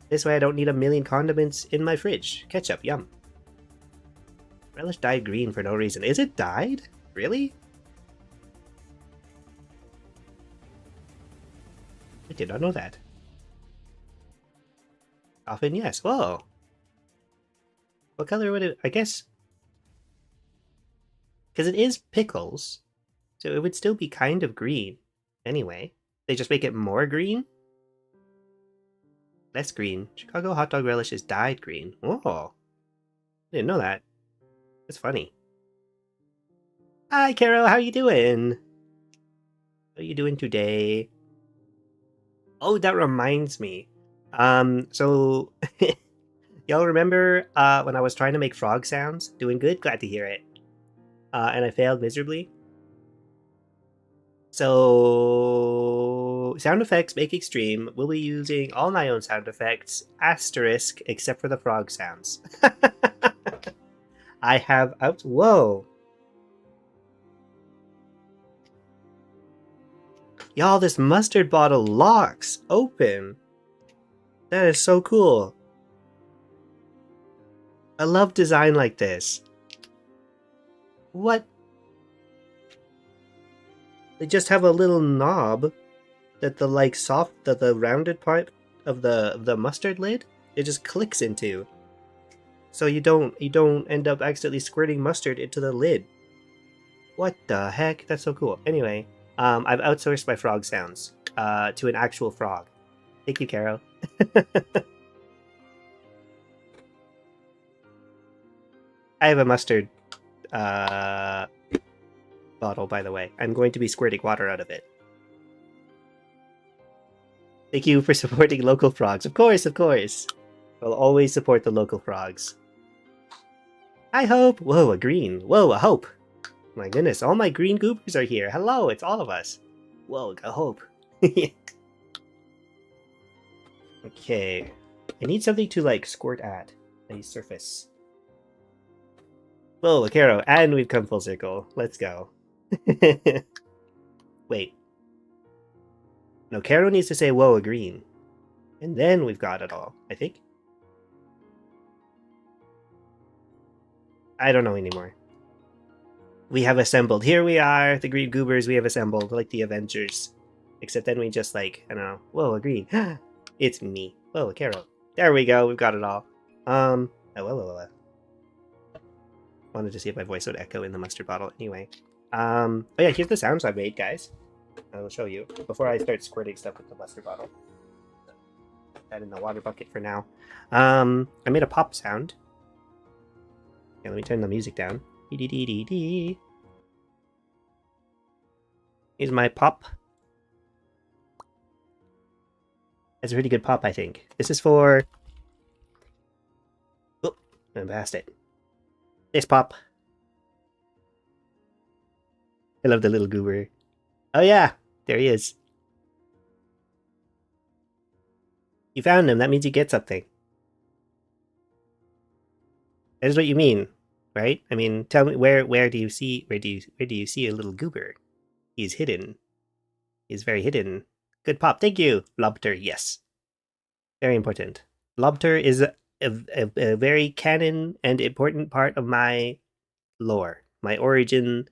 This way I don't need a million condiments in my fridge. Ketchup, yum. Relish dyed green for no reason. Is it dyed? Really? I did not know that. Often, yes. Whoa. What color would it... I guess... Because it is pickles, so it would still be kind of green. Anyway, they just make it more green? Less green. Chicago hot dog relish is dyed green. Oh, I didn't know that. That's funny. Hi, Carol. How you doing? How you doing today? Oh, that reminds me. So y'all remember when I was trying to make frog sounds? Doing good? Glad to hear it. And I failed miserably. So, sound effects make extreme. We'll be using all my own sound effects, asterisk, except for the frog sounds. I have out. Whoa. Y'all, this mustard bottle locks open. That is so cool. I love design like this. What? They just have a little knob that the like soft, the rounded part of the mustard lid it just clicks into. So you don't end up accidentally squirting mustard into the lid. What the heck? That's so cool. Anyway, I've outsourced my frog sounds to an actual frog. Thank you, Caro. I have a mustard bottle, by the way. I'm going to be squirting water out of it. Thank you for supporting local frogs. Of course, of course. I'll always support the local frogs. Hi, Hope! Whoa, a green. Whoa, a Hope! My goodness, all my green goobers are here. Hello, it's all of us. Whoa, a Hope. Okay. I need something to, like, squirt at. A surface. Whoa, a Caro, and we've come full circle. Let's go. Wait. No, Caro needs to say, whoa, a green. And then we've got it all, I think. I don't know anymore. We have assembled. Here we are, the green goobers, we have assembled, like the Avengers. Except then we just, like, I don't know. Whoa, a green. It's me. Whoa, a Caro. There we go, we've got it all. Wanted to see if my voice would echo in the mustard bottle anyway. Oh yeah, here's the sounds I made, guys. I will show you before I start squirting stuff with the mustard bottle. That in the water bucket for now. I made a pop sound. Okay, let me turn the music down. Dee-dee-dee-dee-dee. Here's my pop. That's a pretty good pop, I think. This is for... Oh, I passed it. This pop. I love the little goober. Oh yeah, there he is. You found him, that means you get something. That is what you mean, right? I mean, tell me where do you see a little goober? He's hidden. He's very hidden. Good pop, thank you. Lobster, yes. Very important. Lobster is a very canon and important part of my lore. My origin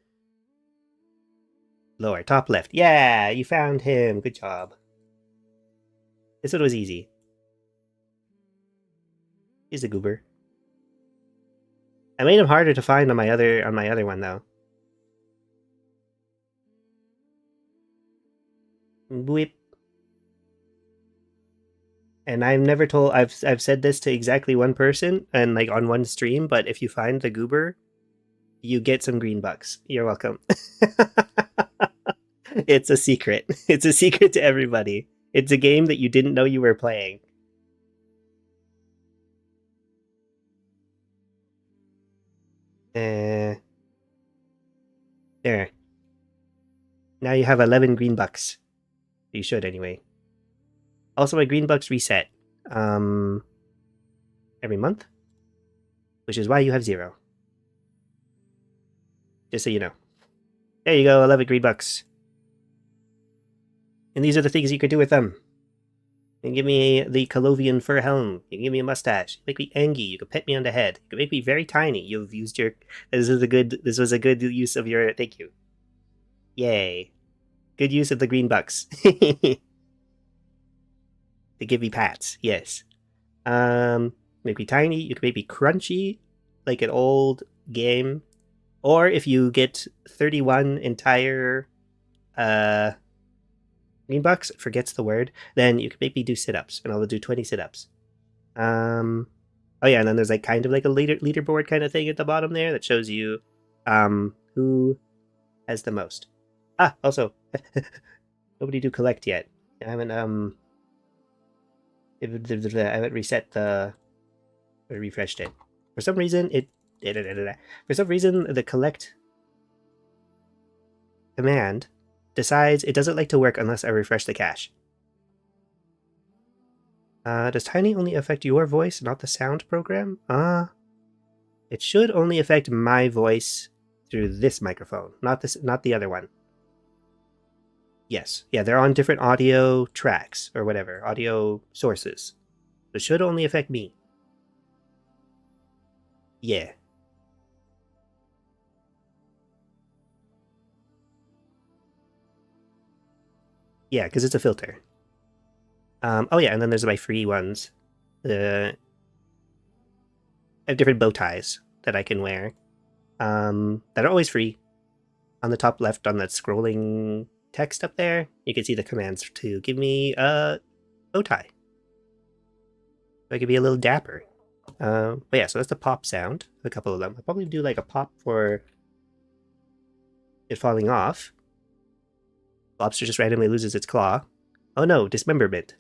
lore. Top left. Yeah, you found him. Good job. This one was easy. He's a goober. I made him harder to find on my other one though. Whip. And I've never told I've said this to exactly one person and like on one stream, but if you find the goober, you get some green bucks. You're welcome. It's a secret. It's a secret to everybody. It's a game that you didn't know you were playing. There. Now you have 11 green bucks. You should anyway. Also, my green bucks reset every month, which is why you have 0. Just so you know. There you go, 11 green bucks. And these are the things you could do with them. You can give me the Colovian fur helm. You can give me a mustache. You can make me Angie. You can pet me on the head. You can make me very tiny. You've used your... This was a good use of your... Thank you. Yay. Good use of the green bucks. To give me pats, yes. Make me tiny. You can make me crunchy, like an old game. Or if you get 31 entire green bucks, forgets the word, then you can make me do sit-ups, and I'll do 20 sit-ups. Oh yeah, and then there's like kind of like a leaderboard kind of thing at the bottom there that shows you who has the most. Ah, also, nobody do collect yet. I haven't reset the... or refreshed it. For some reason, for some reason, the collect command decides it doesn't like to work unless I refresh the cache. Does Tiny only affect your voice, not the sound program? It should only affect my voice through this microphone, not the other one. Yes. Yeah, they're on different audio tracks, or whatever, audio sources. So it should only affect me. Yeah. Yeah, because it's a filter. Oh yeah, and then there's my free ones. I have different bow ties that I can wear that are always free. On the top left on that scrolling text up there, you can see the commands to give me a bow tie. So I could be a little dapper. But yeah, so that's the pop sound, a couple of them. I'll probably do like a pop for it falling off. Lobster just randomly loses its claw. Oh no, dismemberment.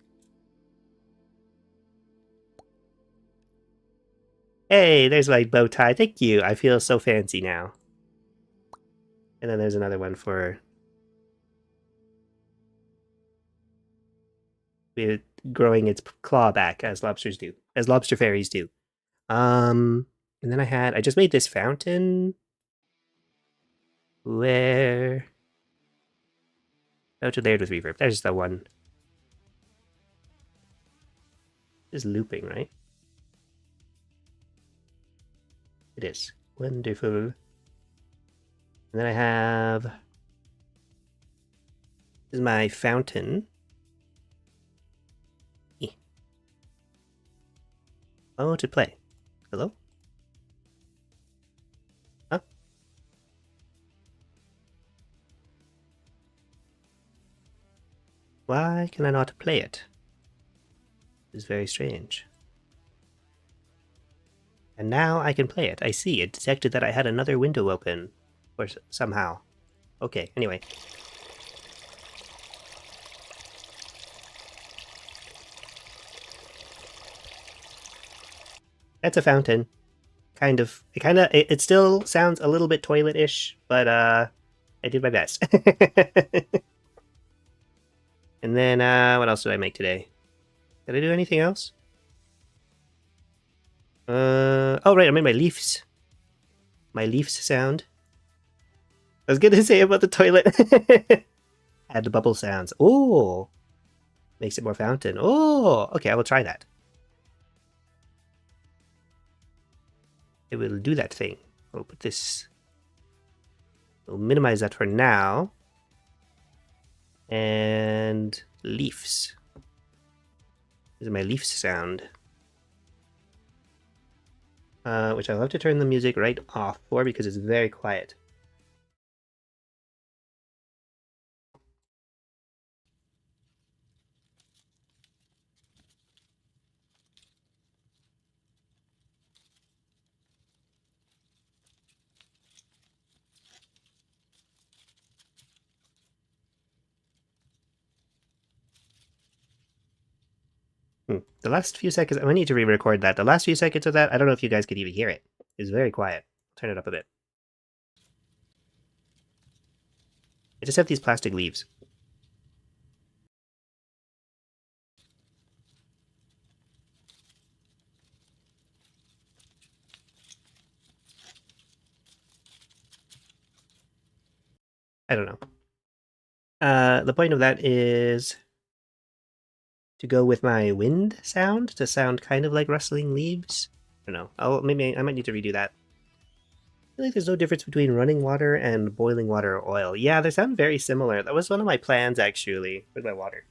Hey, there's my bow tie. Thank you. I feel so fancy now. And then there's another one for growing its claw back, as lobsters do, as lobster fairies do. And then I just made this fountain where fountain layered with reverb. There's the one. It's looping, right? It is. Wonderful. And then I have this is my fountain. Oh, to play. Hello? Huh? Why can I not play it? It's very strange. And now I can play it. I see. It detected that I had another window open. Or somehow. Okay, anyway. That's a fountain. Kind of. It still sounds a little bit toilet-ish, but I did my best. And then what else did I make today? Did I do anything else? Oh right, I made my leaves. My leaves sound. I was gonna say about the toilet. Add the bubble sounds. Oh, makes it more fountain. Oh, okay, I will try that. It will do that thing. We'll put this. We'll minimize that for now. And leaves. This is my leaves sound. Which I'll have to turn the music right off for because it's very quiet. The last few seconds, I need to re-record that. The last few seconds of that, I don't know if you guys could even hear it. It's very quiet. Turn it up a bit. I just have these plastic leaves. I don't know. The point of that is to go with my wind sound to sound kind of like rustling leaves. I don't know. Maybe I might need to redo that. I feel like there's no difference between running water and boiling water or oil. Yeah, they sound very similar. That was one of my plans actually with my water.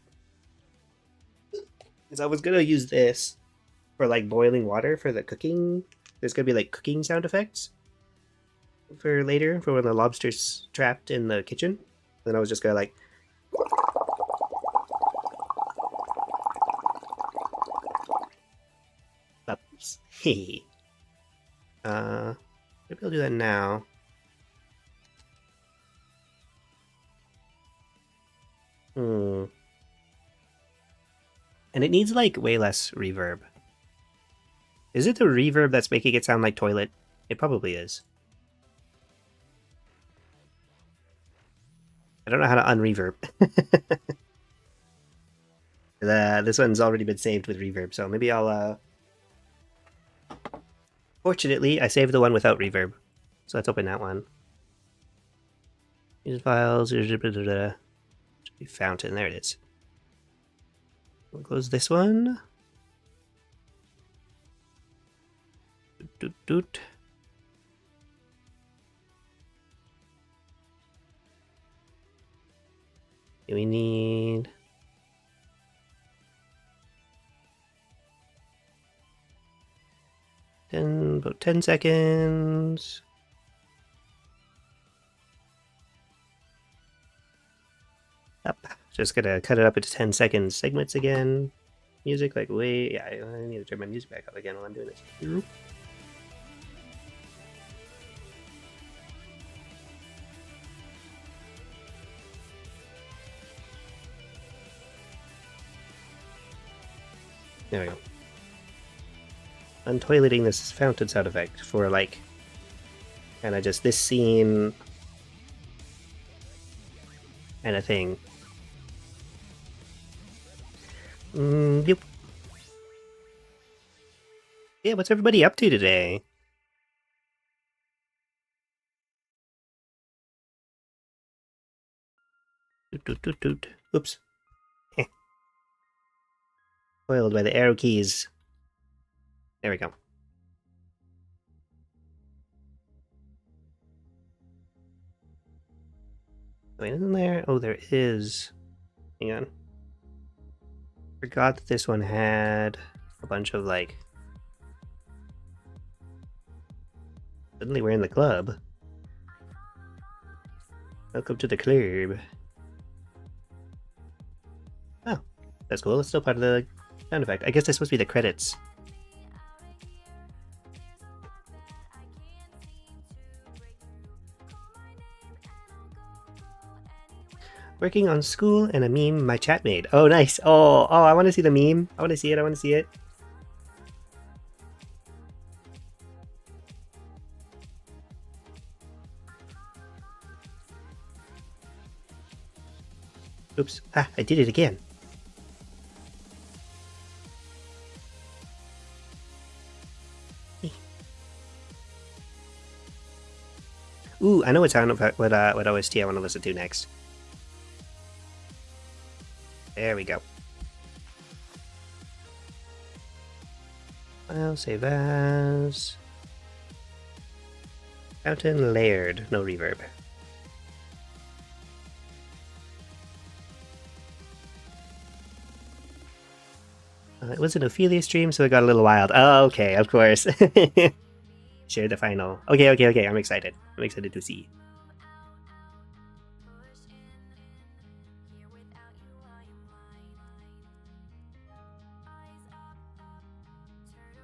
Because I was gonna use this for like boiling water for the cooking. There's gonna be like cooking sound effects for later for when the lobster's trapped in the kitchen. Then I was just gonna like oops. Maybe I'll do that now. And it needs like way less reverb. Is it the reverb that's making it sound like toilet? It probably is. I don't know how to unreverb. This one's already been saved with reverb, so maybe I'll Fortunately, I saved the one without reverb. So let's open that one. Use files. Fountain. There it is. We'll close this one. Doot, doot. We need About 10 seconds. Up. Just gonna cut it up into 10-second segments again. Music, like, wait, yeah, I need to turn my music back up again while I'm doing this. There we go. I'm toileting this fountain sound effect for, like, kind of just this scene kind of thing. Yep. Yeah, what's everybody up to today? Doot. Oops. Foiled by the arrow keys. There we go. Wait, isn't there? Oh, there is. Hang on. Forgot that this one had a bunch of, like... Suddenly we're in the club. Welcome to the club. Oh, that's cool. It's still part of the sound effect. I guess that's supposed to be the credits. Working on school and a meme my chat made. Oh, nice. Oh, I want to see the meme. I want to see it. Oops. Ah, I did it again. Ooh, I know what OST I want to listen to next. There we go. I'll save as... Fountain layered, no reverb. It was an Ophelia stream, so it got a little wild. Oh, okay, of course. Share the final. Okay, I'm excited. I'm excited to see.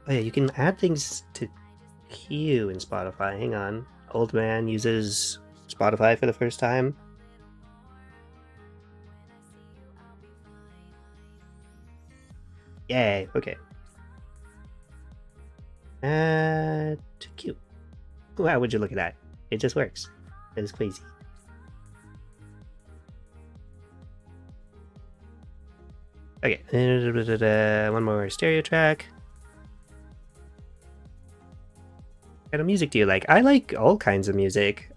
Oh yeah, you can add things to queue in Spotify. Hang on. Old man uses Spotify for the first time. Yay, okay. Add to queue. Wow, would you look at that? It just works. That is crazy. Okay, one more stereo track. What kind of music do you like? I like all kinds of music.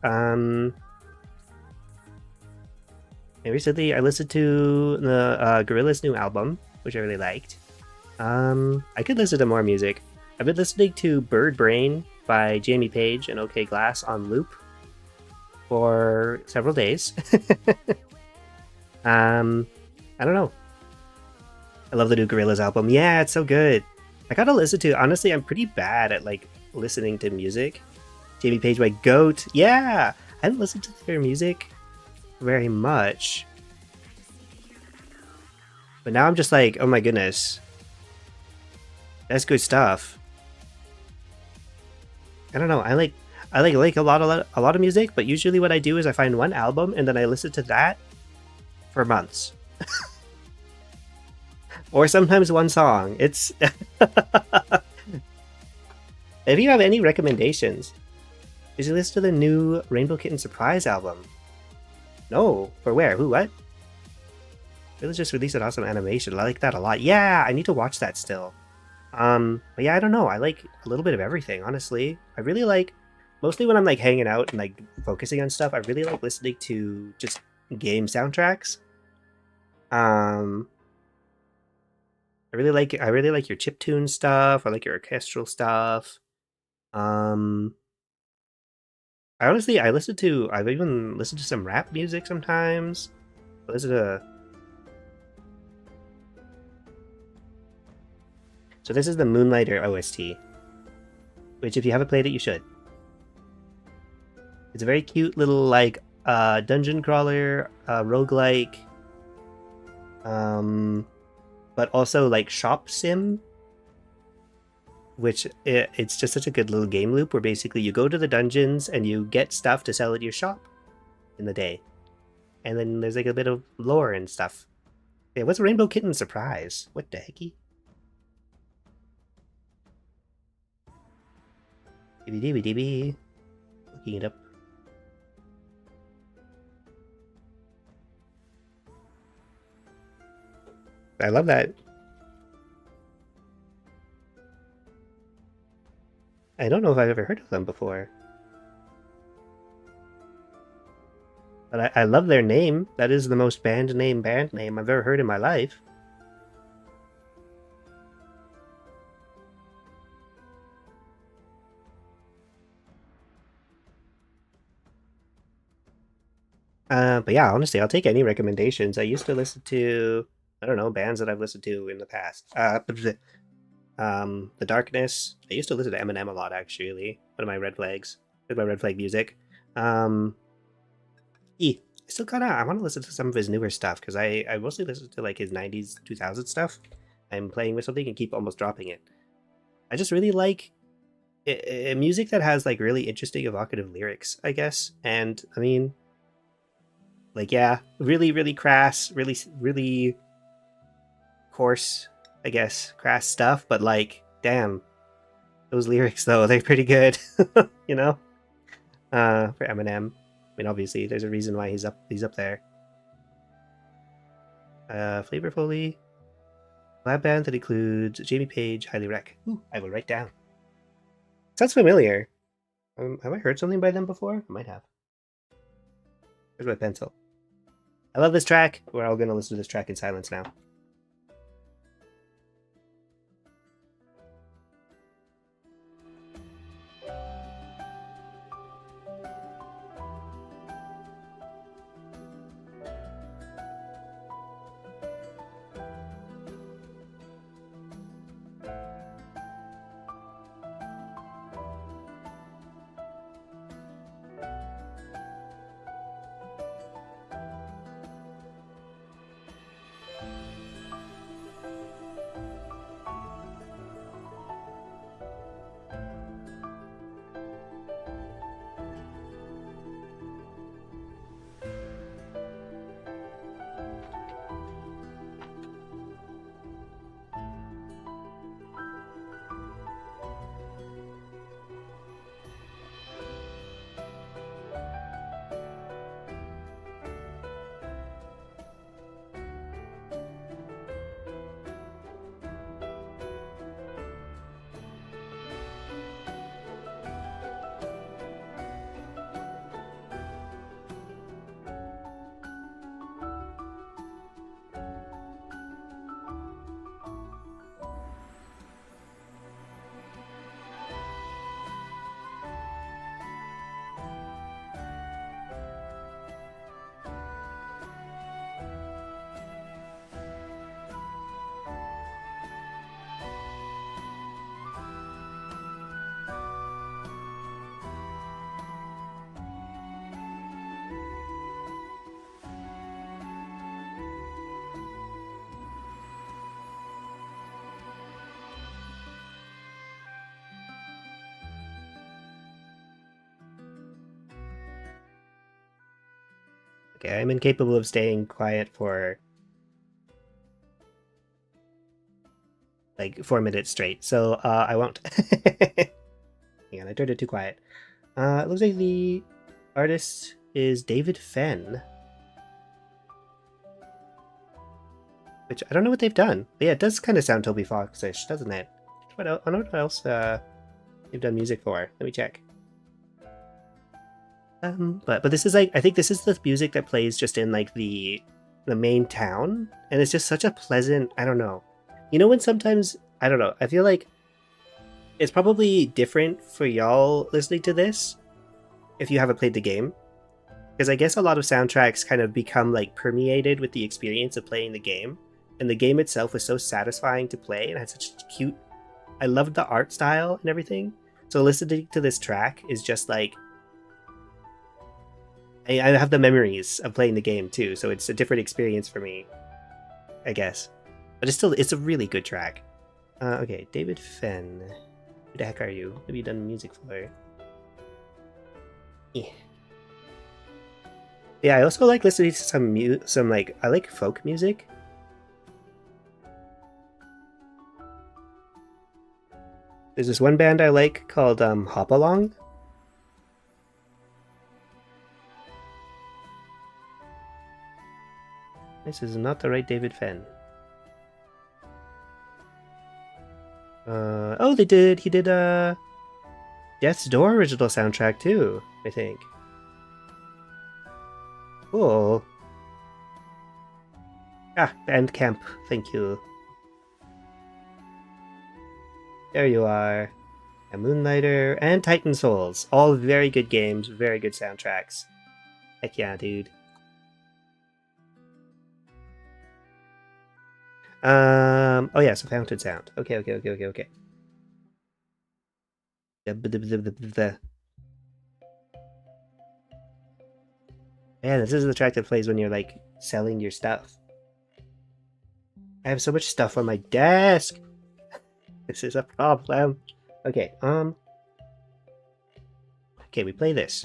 Recently I listened to the Gorillaz new album, which I really liked. I could listen to more music. I've been listening to Bird Brain by Jamie Page and OK Glass on loop for several days. I don't know. I love the new Gorillaz album. Yeah, it's so good. I gotta listen to. Honestly, I'm pretty bad at like listening to music. Jamie Page by Goat. Yeah, I haven't listened to their music very much, but now I'm just like, oh my goodness, that's good stuff. I don't know. I like a lot of music, but usually what I do is I find one album and then I listen to that for months. Or sometimes one song. It's if you have any recommendations, did you listen to the new Rainbow Kitten Surprise album? No. For where? Who? What? It was just released an awesome animation. I like that a lot. Yeah, I need to watch that still. But yeah, I don't know. I like a little bit of everything, honestly. I really like, mostly when I'm like hanging out and like focusing on stuff, I really like listening to just game soundtracks. I really like your chiptune stuff. I like your orchestral stuff. I've even listened to some rap music sometimes. So this is the Moonlighter OST. which if you haven't played it, you should. It's a very cute little like dungeon crawler, roguelike, but also like shop sim, which it's just such a good little game loop where basically you go to the dungeons and you get stuff to sell at your shop in the day, and then there's like a bit of lore and stuff. Yeah, what's Rainbow Kitten Surprise? What the hecky? DB. Looking it up. I love that. I don't know if I've ever heard of them before. But I love their name. That is the most band name I've ever heard in my life. But yeah, honestly, I'll take any recommendations. I used to listen to, I don't know, bands that I've listened to in the past. The Darkness. I used to listen to Eminem a lot, actually. One of my red flags. With my red flag music. I still kind of, I want to listen to some of his newer stuff, because I mostly listen to like his 90s, 2000s stuff. I'm playing with something and keep almost dropping it. I just really like music that has like really interesting, evocative lyrics, I guess. And I mean, like, yeah, really, really crass, really, really coarse, I guess, crass stuff. But like, damn, those lyrics though, they're pretty good, you know. For Eminem, I mean, obviously, there's a reason why he's up there. Flavorfully, lab band that includes Jamie Page, highly rec. Ooh, I will write down. Sounds familiar. Have I heard something by them before? I might have. Where's my pencil? I love this track. We're all gonna listen to this track in silence now. Okay, I'm incapable of staying quiet for like 4 minutes straight, so I won't. Hang on, I turned it too quiet. It looks like the artist is David Fenn, which I don't know what they've done. But yeah, it does kind of sound Toby Fox-ish, doesn't it? I don't know what else they've done music for. Let me check. But this is like, I think this is the music that plays just in like the main town, and it's just such a pleasant, I don't know. You know when sometimes, I don't know, I feel like it's probably different for y'all listening to this if you haven't played the game, because I guess a lot of soundtracks kind of become like permeated with the experience of playing the game, and the game itself was so satisfying to play and had such cute, I loved the art style and everything. So listening to this track is just like I have the memories of playing the game too, so it's a different experience for me, I guess. But it's a really good track. Okay, David Fenn. Who the heck are you? What have you done music for? Yeah. Yeah, I also like listening to some like I like folk music. There's this one band I like called Hop Along. This is not the right David Fenn. Oh, he did Death's Door original soundtrack too, I think. Cool. Ah, Bandcamp, thank you. There you are. A Moonlighter and Titan Souls. All very good games, very good soundtracks. Heck yeah, dude. Oh yeah, so Fountain Sound. Okay. Man, this is the track that plays when you're like selling your stuff. I have so much stuff on my desk. This is a problem. Okay, okay, we play this.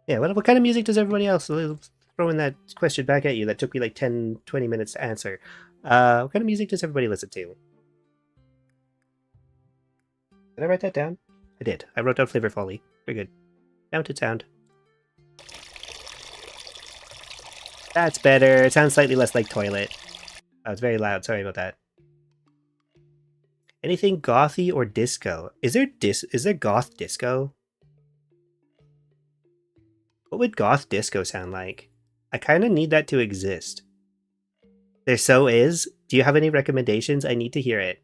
Yeah, what kind of music does everybody else throwing that question back at you that took me like 10-20 minutes to answer? What kind of music does everybody listen to? Did I write that down? I did. I wrote down Flavor Folly. Very good. Mounted sound. That's better. It sounds slightly less like toilet. Oh, it's very loud. Sorry about that. Anything gothy or disco? Is there goth disco? What would goth disco sound like? I kind of need that to exist. There so is. Do you have any recommendations? I need to hear it.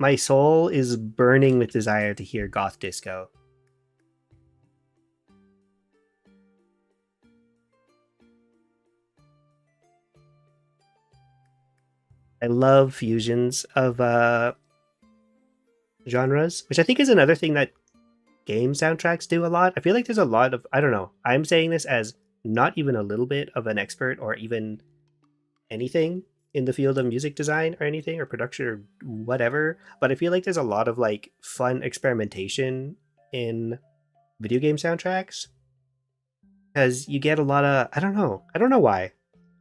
My soul is burning with desire to hear goth disco. I love fusions of genres, which I think is another thing that game soundtracks do a lot. I feel like there's a lot of, I don't know, I'm saying this as not even a little bit of an expert or even anything in the field of music design or anything or production or whatever, but I feel like there's a lot of like fun experimentation in video game soundtracks because you get a lot of, I don't know why.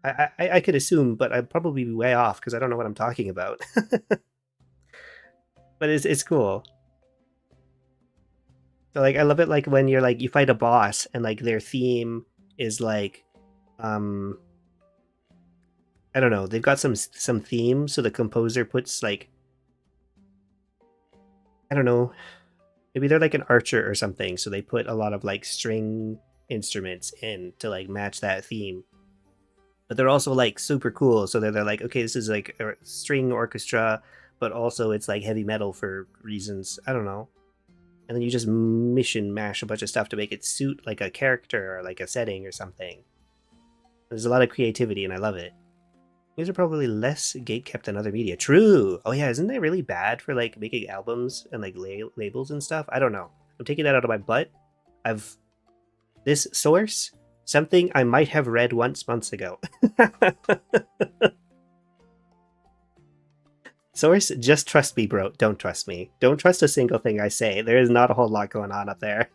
I could assume, but I'd probably be way off because I don't know what I'm talking about. But it's cool. So like I love it like when you're like you fight a boss and like their theme is like I don't know, they've got some theme so the composer puts like I don't know, maybe they're like an archer or something, so they put a lot of like string instruments in to like match that theme. But they're also like super cool, so they're like, okay, this is like a string orchestra, but also it's like heavy metal for reasons, I don't know. And then you just mission mash a bunch of stuff to make it suit like a character or like a setting or something. There's a lot of creativity and I love it. These are probably less gatekept than other media. True! Oh yeah, isn't it really bad for like making albums and like labels and stuff? I don't know. I'm taking that out of my butt. This source, something I might have read once months ago. Source, just trust me, bro. Don't trust me. Don't trust a single thing I say. There is not a whole lot going on up there.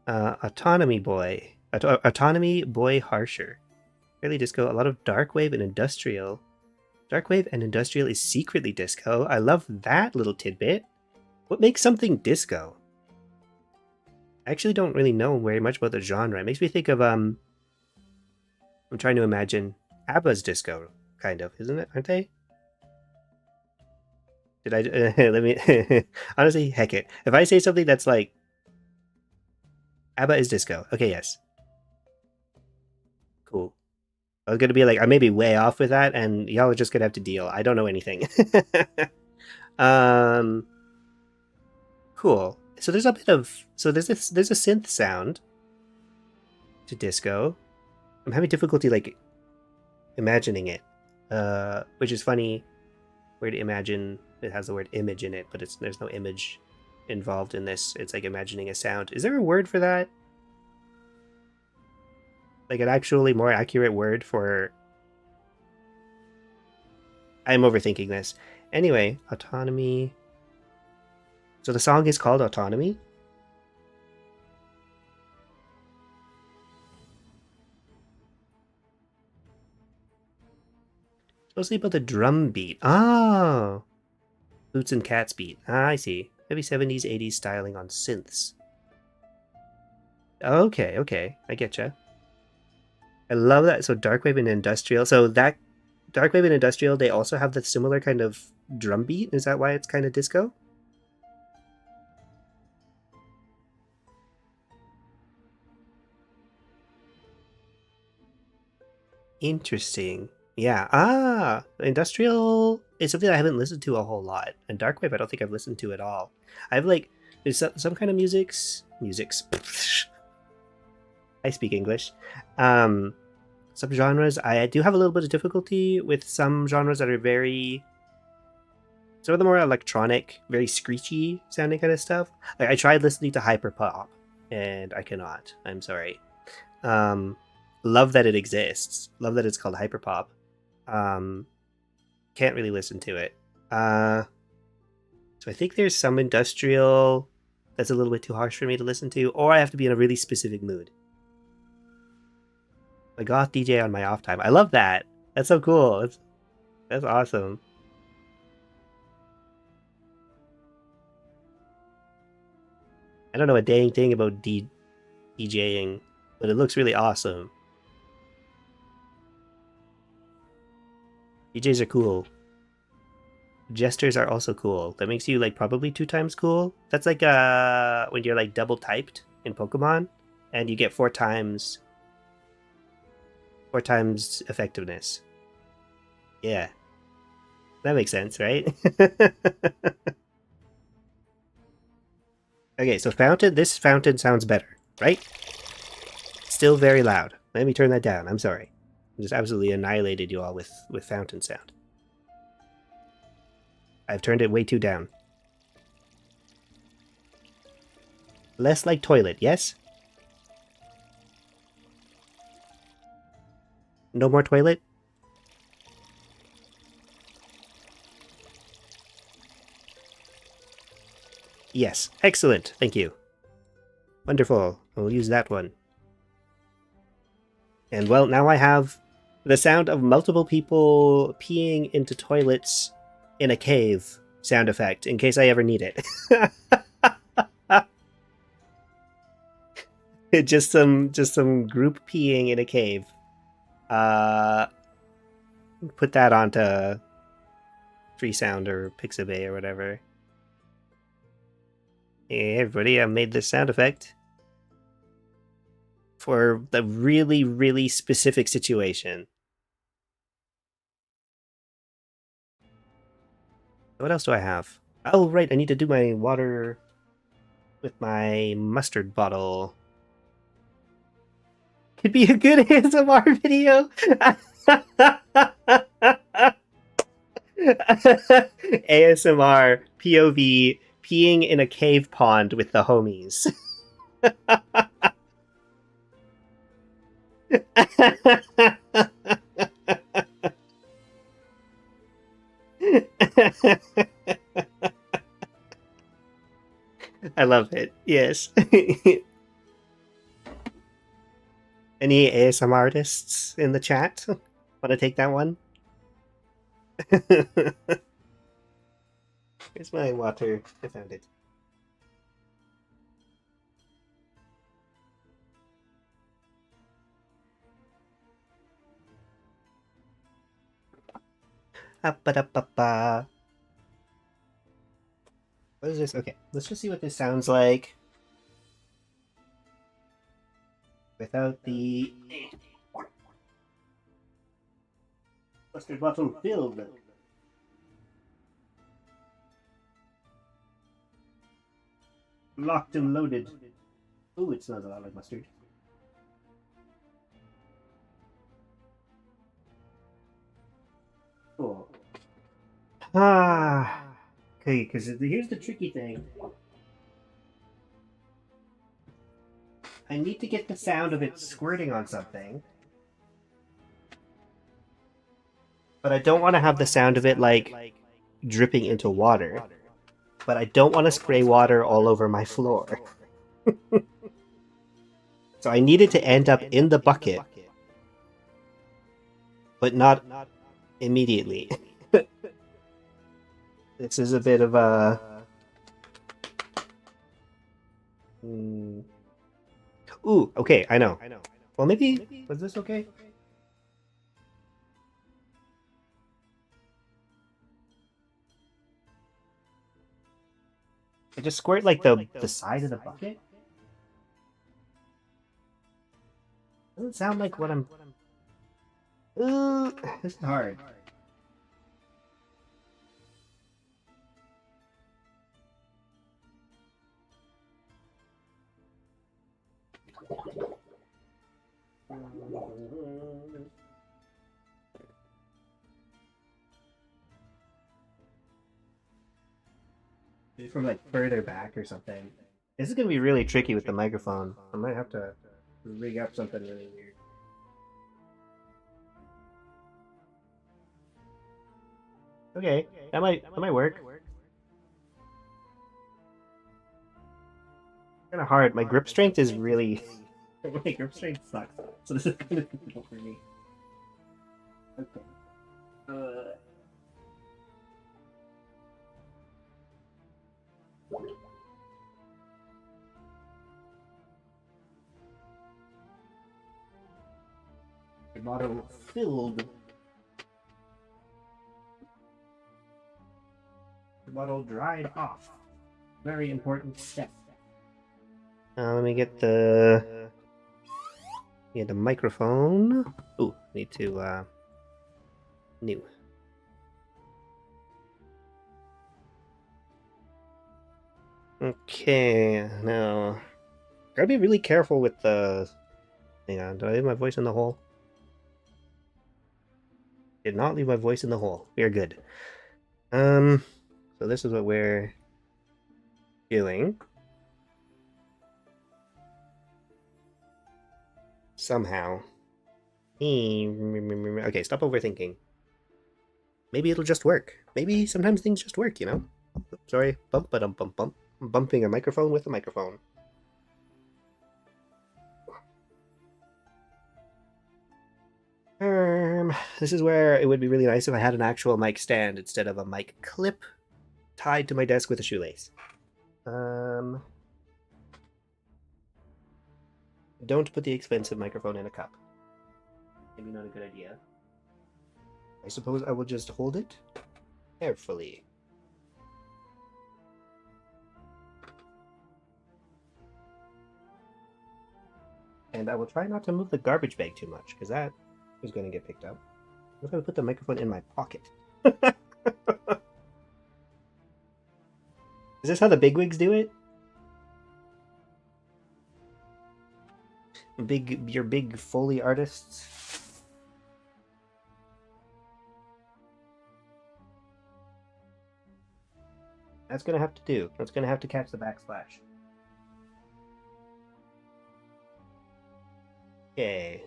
Autonomy Boy. Autonomy Boy Harsher. Fairly disco. A lot of dark wave and industrial. Dark wave and industrial is secretly disco. I love that little tidbit. What makes something disco? I actually don't really know very much about the genre. It makes me think of I'm trying to imagine ABBA's disco, kind of, isn't it? Aren't they? Did I let me honestly, heck it. If I say something that's like ABBA is disco. Okay, yes. Cool. I was gonna be like, I may be way off with that, and y'all are just gonna have to deal. I don't know anything. um, cool. So there's a bit of there's a synth sound to disco. I'm having difficulty like imagining it, which is funny. Where to imagine it has the word image in it, but there's no image involved in this. It's like imagining a sound. Is there a word for that? Like an actually more accurate word for... I'm overthinking this. Anyway, autonomy. So the song is called Autonomy? Mostly about the drum beat. Oh! Boots and Cats beat. Ah, I see. Heavy 70s, 80s styling on synths. Okay, okay. I getcha. I love that. So Darkwave and Industrial. So that Darkwave and Industrial, they also have the similar kind of drum beat. Is that why it's kind of disco? Interesting. Yeah. Ah, Industrial is something I haven't listened to a whole lot, and Darkwave I don't think I've listened to at all. I've like there's some kind of musics. I speak English. Some genres I do have a little bit of difficulty with. Some genres that are very... some of the more electronic, very screechy sounding kind of stuff. Like I tried listening to hyperpop, and I cannot. I'm sorry. Love that it exists. Love that it's called hyperpop. Can't really listen to it. So I think there's some industrial that's a little bit too harsh for me to listen to, or I have to be in a really specific mood. A goth DJ on my off time. I love that. That's so cool. That's awesome. I don't know a dang thing about DJing, but it looks really awesome. DJs are cool. Gestures are also cool. That makes you like probably 2 times cool. That's like when you're like double typed in Pokemon and you get 4 times effectiveness. Yeah. That makes sense, right? Okay, so this fountain sounds better, right? Still very loud. Let me turn that down. I'm sorry. I just absolutely annihilated you all with fountain sound. I've turned it way too down. Less like toilet, yes? No more toilet? Yes. Excellent. Thank you. Wonderful. We'll use that one. And well, now I have the sound of multiple people peeing into toilets in a cave sound effect in case I ever need it. just some group peeing in a cave. Put that onto Freesound or Pixabay or whatever. Hey everybody, I made this sound effect for the really, really specific situation. What else do I have? Oh, right, I need to do my water with my mustard bottle. Could be a good ASMR video. ASMR POV peeing in a cave pond with the homies. I love it. Yes. Any ASMR artists in the chat? Want to take that one? Where's my water? I found it. What is this? Okay, let's just see what this sounds like without the... Mustard bottle filled. Locked and loaded. Ooh, it smells a lot like mustard. Cool. Okay, because here's the tricky thing. I need to get the sound of it squirting on something. But I don't want to have the sound of it, like, dripping into water. But I don't want to spray water all over my floor. So I need it to end up in the bucket. But not immediately. This is a bit of a... Ooh, okay, I know. Well, maybe... Was this okay? I just squirt, like, the side of the bucket? Doesn't sound like what I'm... This is hard. Maybe from, like, further back or something. This is gonna be really tricky with the microphone. I might have to rig up something really weird. Okay, that might work. Kind of hard. My grip strength is really... My grip strength sucks. So this is kind of difficult for me. Okay. The bottle filled. The bottle dried off. Very important step. Let me get the microphone. Ooh, need to new. Okay, now gotta be really careful with the... Hang on, did I leave my voice in the hole? Did not leave my voice in the hole. We are good. So this is what we're doing. Somehow. Okay, stop overthinking. Maybe it'll just work. Maybe sometimes things just work, you know? Sorry, bump. I'm bumping a microphone with a microphone. This is where it would be really nice if I had an actual mic stand instead of a mic clip tied to my desk with a shoelace. Don't put the expensive microphone in a cup. Maybe not a good idea. I suppose I will just hold it carefully. And I will try not to move the garbage bag too much, because that is going to get picked up. I'm going to put the microphone in my pocket. Is this how the bigwigs do it? Your big Foley artists? That's going to have to do. That's going to have to catch the backsplash. Okay.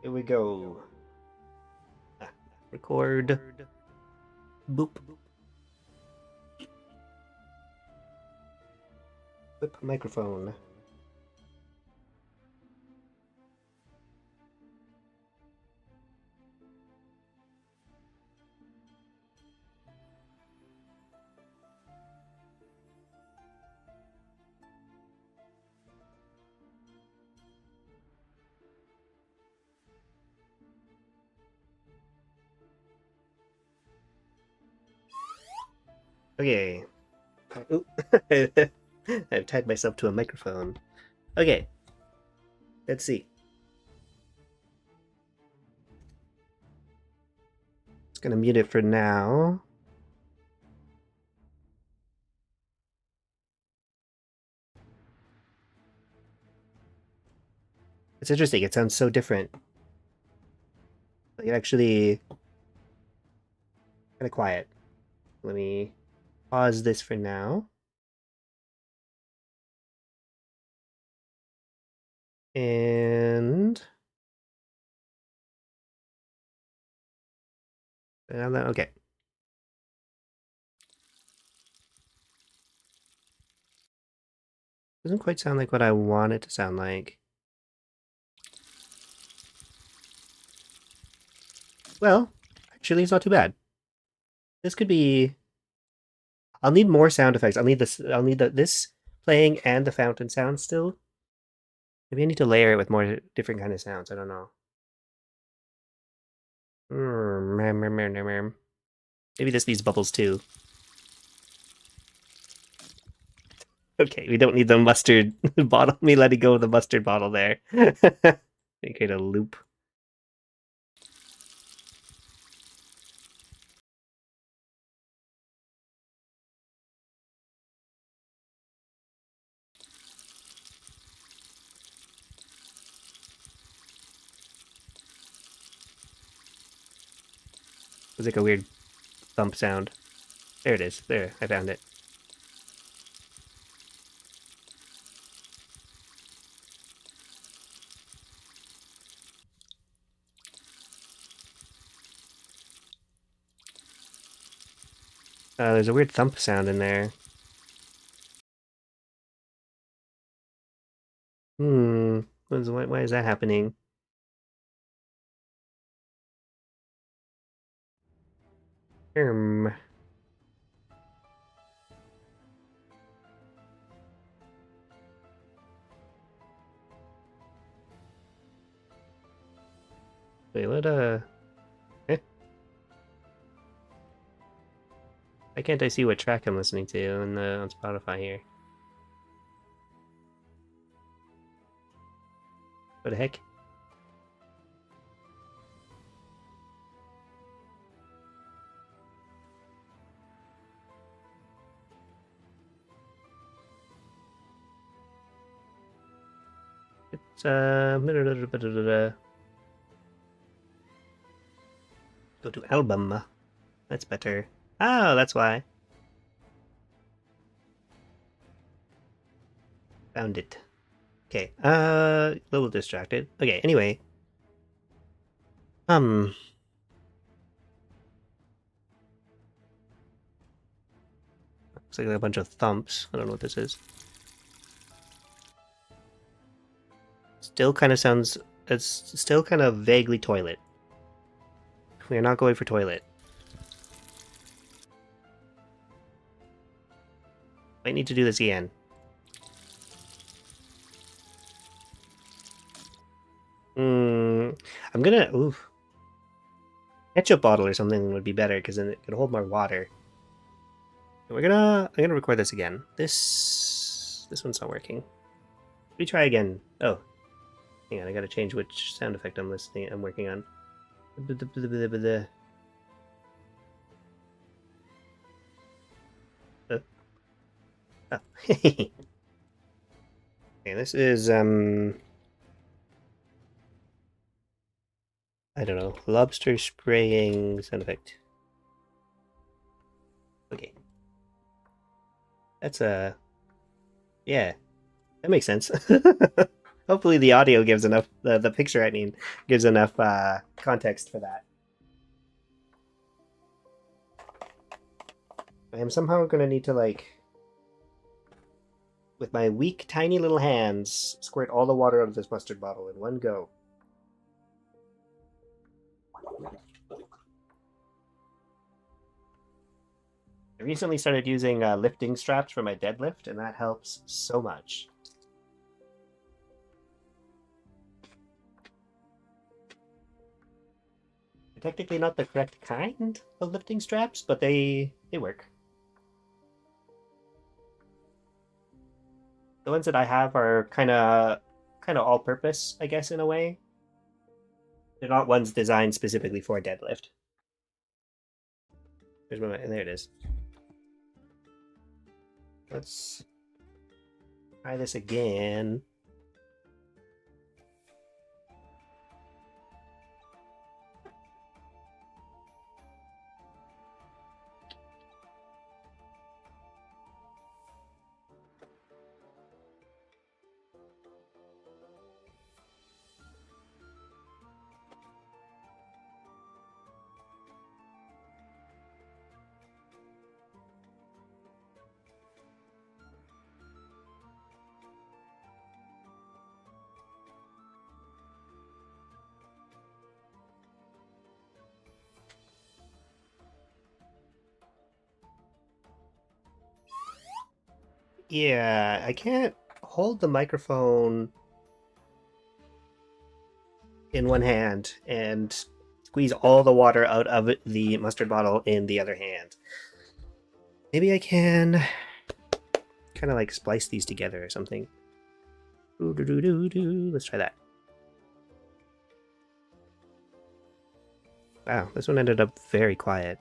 Here we go. Record. Boop. Flip microphone. Okay. I've tied myself to a microphone. Okay. Let's see. Gonna mute it for now. It's interesting. It sounds so different. Like, it actually kind of quiet. Let me pause this for now. And okay. Doesn't quite sound like what I want it to sound like. Well, actually, it's not too bad. This could be. I'll need more sound effects. I'll need this. I'll need this playing and the fountain sound still. Maybe I need to layer it with more different kind of sounds. I don't know. Maybe this needs bubbles too. Okay, we don't need the mustard bottle. Me letting go of the mustard bottle there. Create a loop. It was like a weird thump sound. There it is. There, I found it. There's a weird thump sound in there. Why is that happening? Wait, what, eh? Why can't I see what track I'm listening to on Spotify here? What the heck? It's, go to album. That's better. Oh, that's why. Found it. Okay, a little distracted. Okay, anyway. Looks like a bunch of thumps. I don't know what this is. Still kind of sounds... It's still kind of vaguely toilet. We are not going for toilet. Might need to do this again. I'm gonna... Oof. Ketchup bottle or something would be better, because then it could hold more water. I'm gonna record this again. This one's not working. Let me try again. Oh. Hang on, I gotta change which sound effect I'm working on. Oh. Okay, this is I don't know, lobster spraying sound effect. Okay. That's yeah, that makes sense. Hopefully the audio gives enough, the picture I mean, gives enough context for that. I am somehow gonna need to, like, with my weak, tiny little hands, squirt all the water out of this mustard bottle in one go. I recently started using lifting straps for my deadlift, and that helps so much. They're technically not the correct kind of lifting straps, but they work. The ones that I have are kind of all-purpose, I guess, in a way. They're not ones designed specifically for deadlift. There's my, there it is. Let's try this again. Yeah, I can't hold the microphone in one hand and squeeze all the water out of the mustard bottle in the other hand. Maybe I can kind of like splice these together or something. Let's try that. Wow, this one ended up very quiet.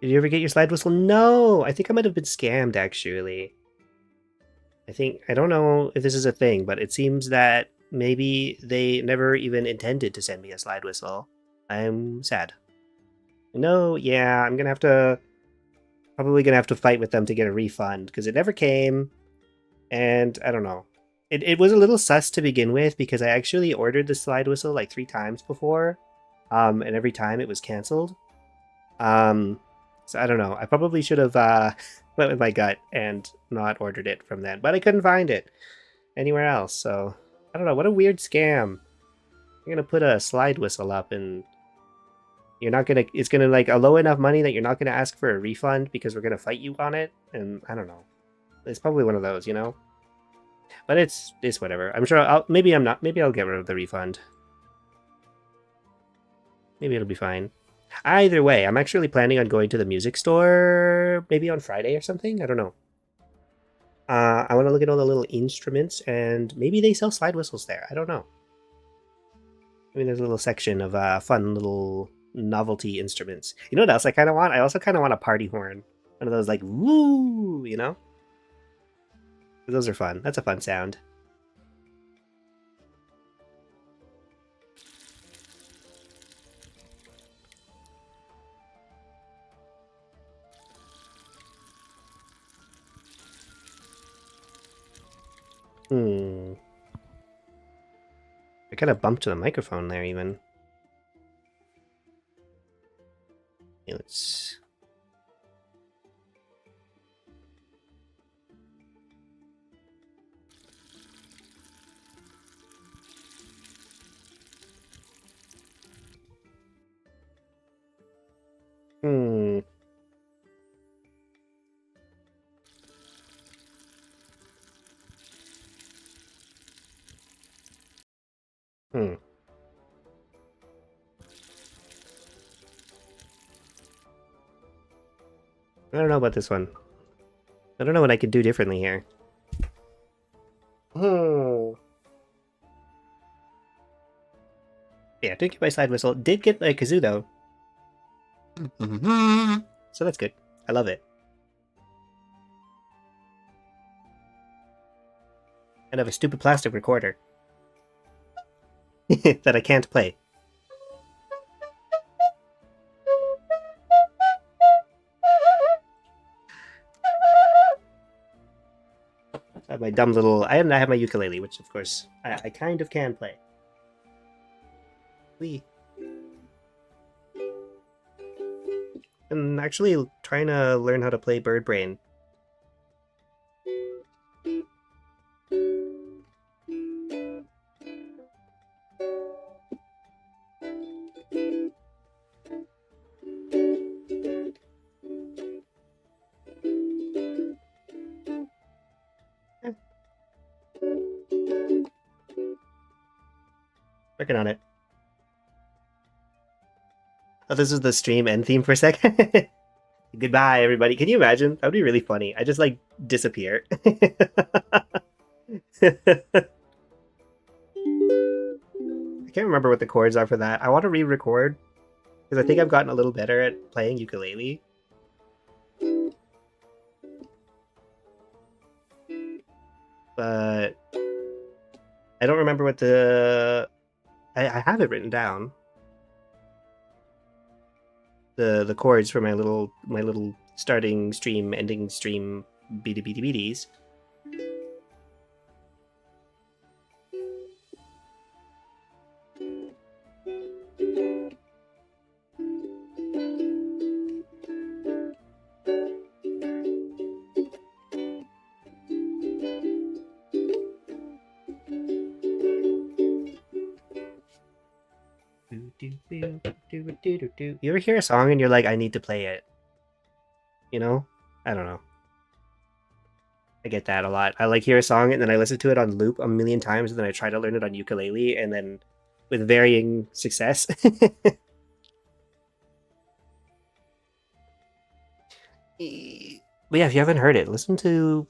Did you ever get your slide whistle? No! I think I might have been scammed, actually. I don't know if this is a thing, but it seems that maybe they never even intended to send me a slide whistle. I'm sad. No, yeah, I'm gonna have to... Probably gonna have to fight with them to get a refund, because it never came, and I don't know. It was a little sus to begin with, because I actually ordered the slide whistle like 3 times before, and every time it was cancelled. So I don't know. I probably should have went with my gut and not ordered it from then, but I couldn't find it anywhere else. So I don't know. What a weird scam. You're gonna put a slide whistle up, and you're not gonna. It's gonna like a low enough money that you're not gonna ask for a refund because we're gonna fight you on it. And I don't know. It's probably one of those, you know. But it's whatever. I'm sure. Maybe I'm not. Maybe I'll get rid of the refund. Maybe it'll be fine. Either way, I'm actually planning on going to the music store maybe on Friday or something. I don't know. I want to look at all the little instruments, and maybe they sell slide whistles there. I don't know. I mean, there's a little section of fun little novelty instruments. You know what else I kind of want? I also kind of want a party horn. One of those like, woo, you know? Those are fun. That's a fun sound. I kind of bumped to the microphone there, even. Okay, let's... Hmm. Hmm. I don't know about this one. I don't know what I could do differently here. Hmm. Yeah, did get my slide whistle. Did get my kazoo, though. So that's good. I love it. And I have a stupid plastic recorder that I can't play. I have my dumb little... I have my ukulele, which, of course, I kind of can play. Wee. I'm actually trying to learn how to play Bird Brain. Working on it. Oh, this was the stream end theme for a sec. Goodbye, everybody. Can you imagine? That would be really funny. I just like disappear. I can't remember what the chords are for that. I want to re-record because I think I've gotten a little better at playing ukulele. But I don't remember what the... I have it written down. The chords for my little starting stream, ending stream, beaties. You ever hear a song and you're like, I need to play it? You know? I don't know. I get that a lot. I like hear a song and then I listen to it on loop a million times and then I try to learn it on ukulele and then with varying success. But yeah, if you haven't heard it, listen to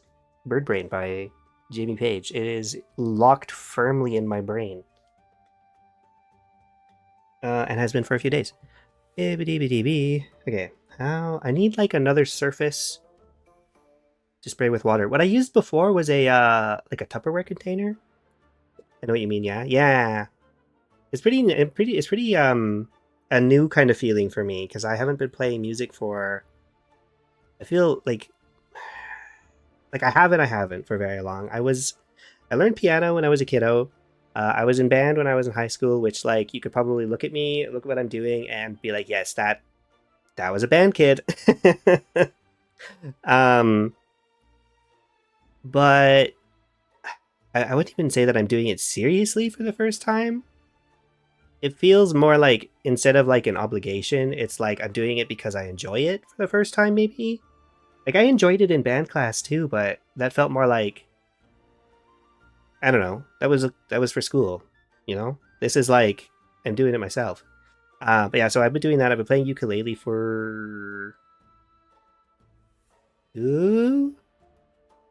Bird Brain by Jamie Page. It is locked firmly in my brain. And has been for a few days. Okay, how I need like another surface to spray with water. What I used before was a like a Tupperware container. I know what you mean, yeah. It's pretty a new kind of feeling for me because I haven't been playing music for. I feel like I haven't for very long. I learned piano when I was a kiddo. I was in band when I was in high school, which like you could probably look at me, look at what I'm doing, and be like, yes, that was a band kid. But I wouldn't even say that I'm doing it seriously for the first time. It feels more like instead of like an obligation, it's like I'm doing it because I enjoy it for the first time, maybe. Like I enjoyed it in band class too, but that felt more like I don't know. That was for school, you know? This is like I'm doing it myself. But yeah, so I've been doing that. I've been playing ukulele for 2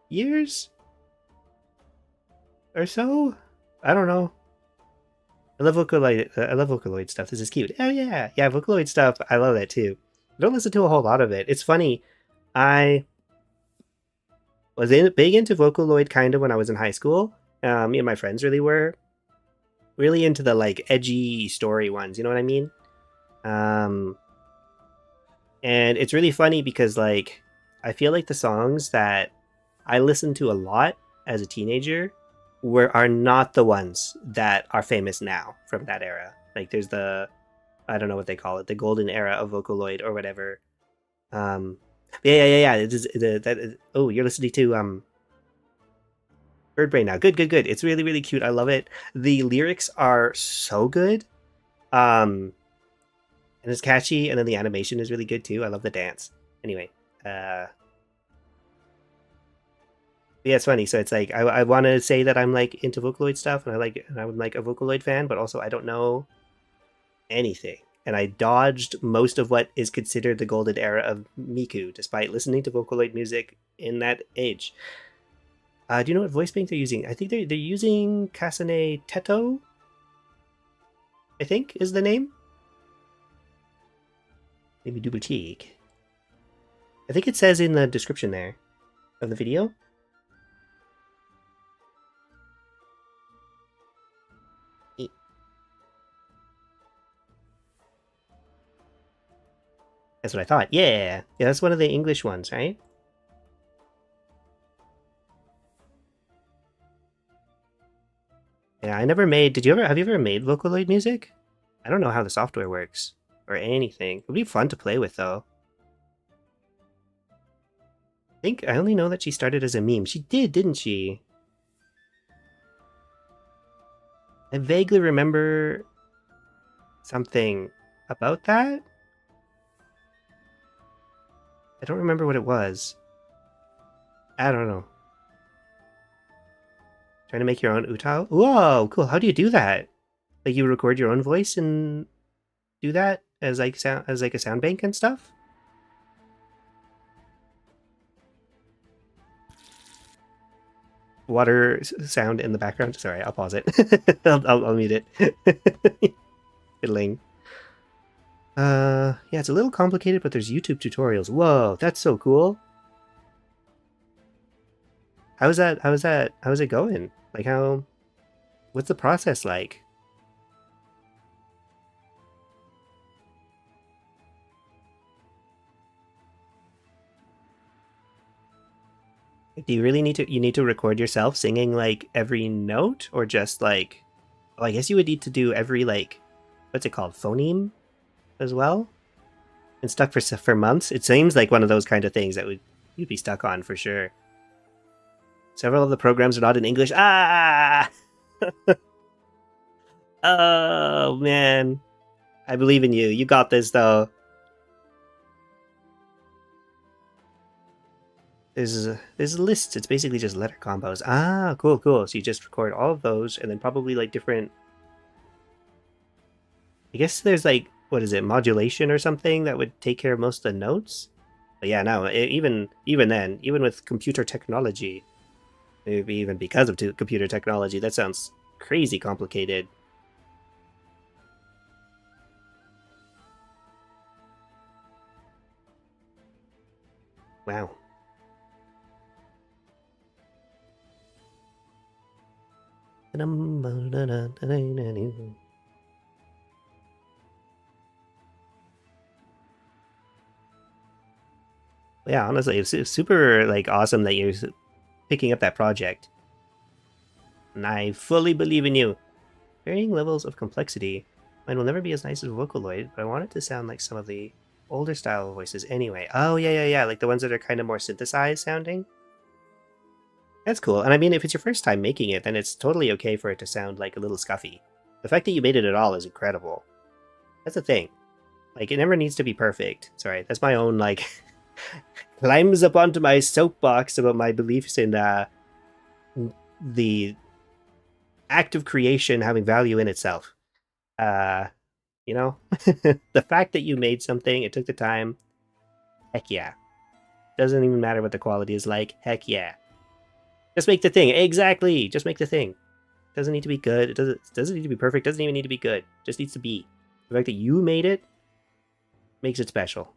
years or so. I don't know. I love Vocaloid stuff. This is cute. Oh yeah, Vocaloid stuff. I love that too. I don't listen to a whole lot of it. It's funny. I was big into Vocaloid kind of when I was in high school. Me and my friends really were really into the like edgy story ones. You know what I mean? And it's really funny because like I feel like the songs that I listened to a lot as a teenager are not the ones that are famous now from that era. Like there's I don't know what they call it, the golden era of Vocaloid or whatever. Yeah. It is oh, you're listening to Bird Brain now. Good. It's really, really cute. I love it. The lyrics are so good. And it's catchy, and then the animation is really good too. I love the dance. Anyway, yeah, it's funny. So it's like I want to say that I'm like into Vocaloid stuff, and I'm like a Vocaloid fan, but also I don't know anything. And I dodged most of what is considered the golden era of Miku, despite listening to Vocaloid music in that age. Do you know what voice bank they're using? I think they're using Kasane Teto, I think is the name. Maybe double check. I think it says in the description there of the video. That's what I thought. Yeah, that's one of the English ones, right? Yeah, I never made. Have you ever made Vocaloid music? I don't know how the software works or anything. It would be fun to play with though. I only know that she started as a meme. She did, didn't she? I vaguely remember something about that. I don't remember what it was. I don't know. Trying to make your own utao? Whoa, cool. How do you do that? Like you record your own voice and do that as like a sound bank and stuff? Water sound in the background. Sorry, I'll pause it. I'll mute it. Fiddling. Yeah, it's a little complicated, but there's YouTube tutorials. Whoa, that's so cool. How's it going? Like what's the process like? Do you really need to record yourself singing like every note, or just like, oh, I guess you would need to do every like, what's it called, phoneme as well? And stuck for months. It seems like one of those kind of things that you'd be stuck on for sure. Several of the programs are not in English. Ah! Oh man, I believe in you. You got this though. There's a list. It's basically just letter combos. Ah, cool, cool. So you just record all of those, and then probably like different. I guess there's like, what is it, modulation or something that would take care of most of the notes. But yeah, no, even then, even with computer technology, maybe even because of computer technology, that sounds crazy complicated. Wow. Yeah, honestly, it's super like awesome that you're picking up that project, and I fully believe in you. Varying levels of complexity. Mine will never be as nice as Vocaloid, but I want it to sound like some of the older style voices anyway. Oh yeah, yeah, yeah, like the ones that are kind of more synthesized sounding. That's cool. And I mean, if it's your first time making it, then it's totally okay for it to sound like a little scuffy. The fact that you made it at all is incredible. That's the thing. Like, it never needs to be perfect. Sorry, that's my own, like, climbs up onto my soapbox about my beliefs in the act of creation having value in itself. You know? The fact that you made something, it took the time, heck yeah. Doesn't even matter what the quality is like, heck yeah. Just make the thing. Exactly. Just make the thing. Doesn't need to be good. It doesn't need to be perfect. Doesn't even need to be good. Just needs to be. The fact that you made it makes it special.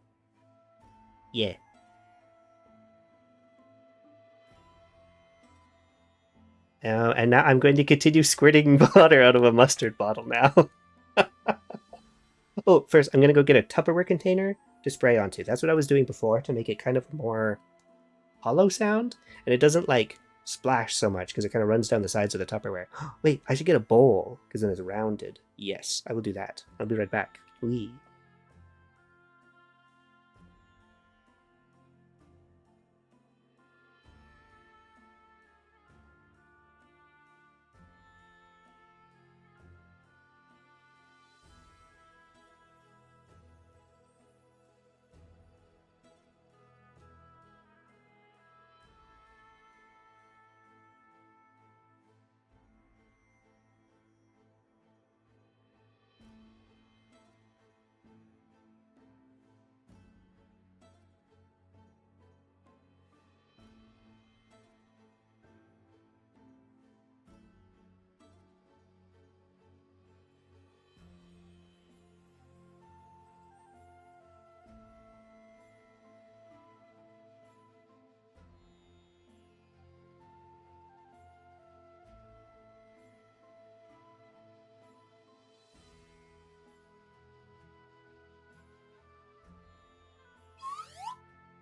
Yeah. And now I'm going to continue squirting water out of a mustard bottle now. Oh, first I'm going to go get a Tupperware container to spray onto. That's what I was doing before to make it kind of more hollow sound. And it doesn't like splash so much because it kind of runs down the sides of the Tupperware. Wait, I should get a bowl because then it's rounded. Yes, I will do that. I'll be right back. Wee.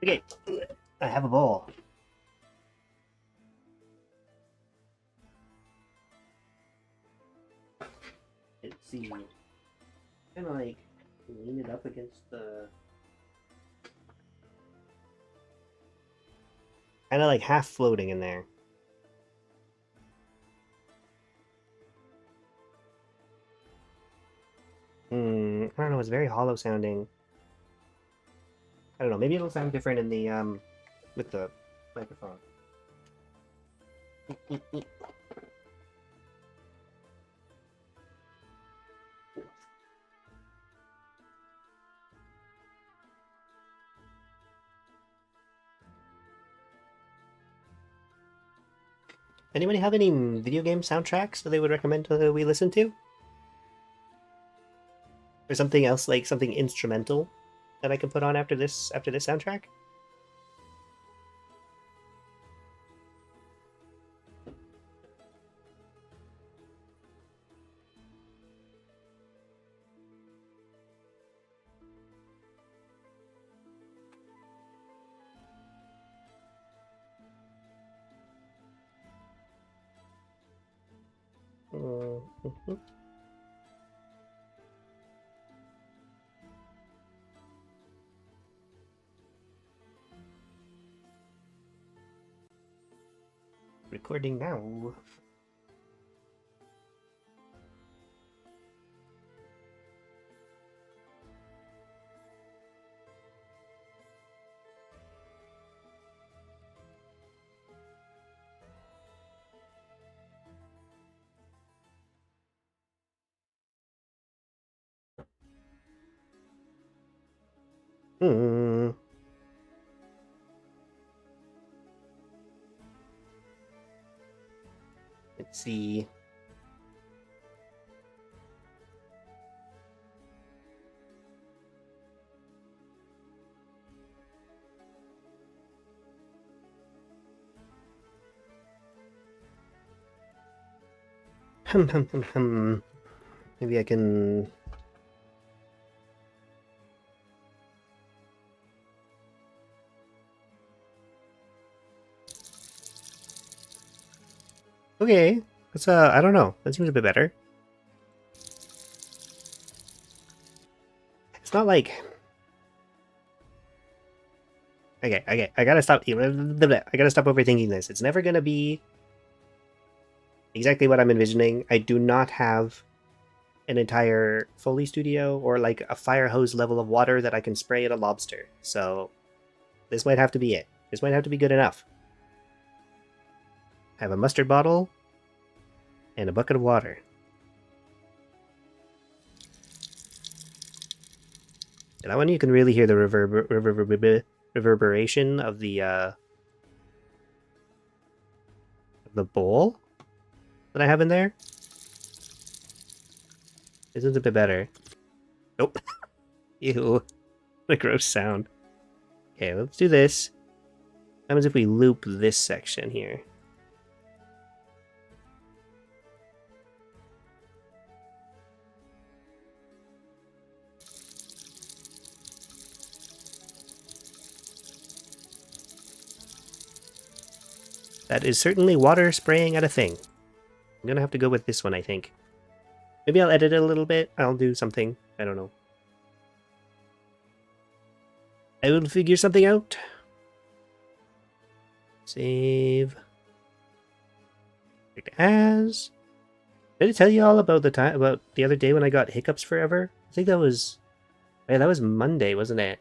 Okay, I have a bowl. Let's see. Kind of like lean it up against the. Kind of like half floating in there. I don't know. It's very hollow sounding. I don't know. Maybe it'll sound different in the with the microphone. Anybody have any video game soundtracks that they would recommend we listen to? Or something else, like something instrumental that I can put on after this soundtrack? Mhm. Recording now. Hmm. Let's see. Maybe I can. Okay, that's I don't know. That seems a bit better. It's not like. Okay. I gotta stop. I gotta stop overthinking this. It's never gonna be exactly what I'm envisioning. I do not have an entire Foley studio or like a fire hose level of water that I can spray at a lobster. So this might have to be it. This might have to be good enough. I have a mustard bottle and a bucket of water. And that one you can really hear the reverberation of the bowl that I have in there. This is a bit better. Nope. Ew. What a gross sound. Okay, let's do this. What happens if we loop this section here? That is certainly water spraying at a thing. I'm gonna have to go with this one, I think. Maybe I'll edit it a little bit. I'll do something. I don't know. I will figure something out. Save. As. Did I tell you all about the other day when I got hiccups forever? I think that was... Yeah, that was Monday, wasn't it?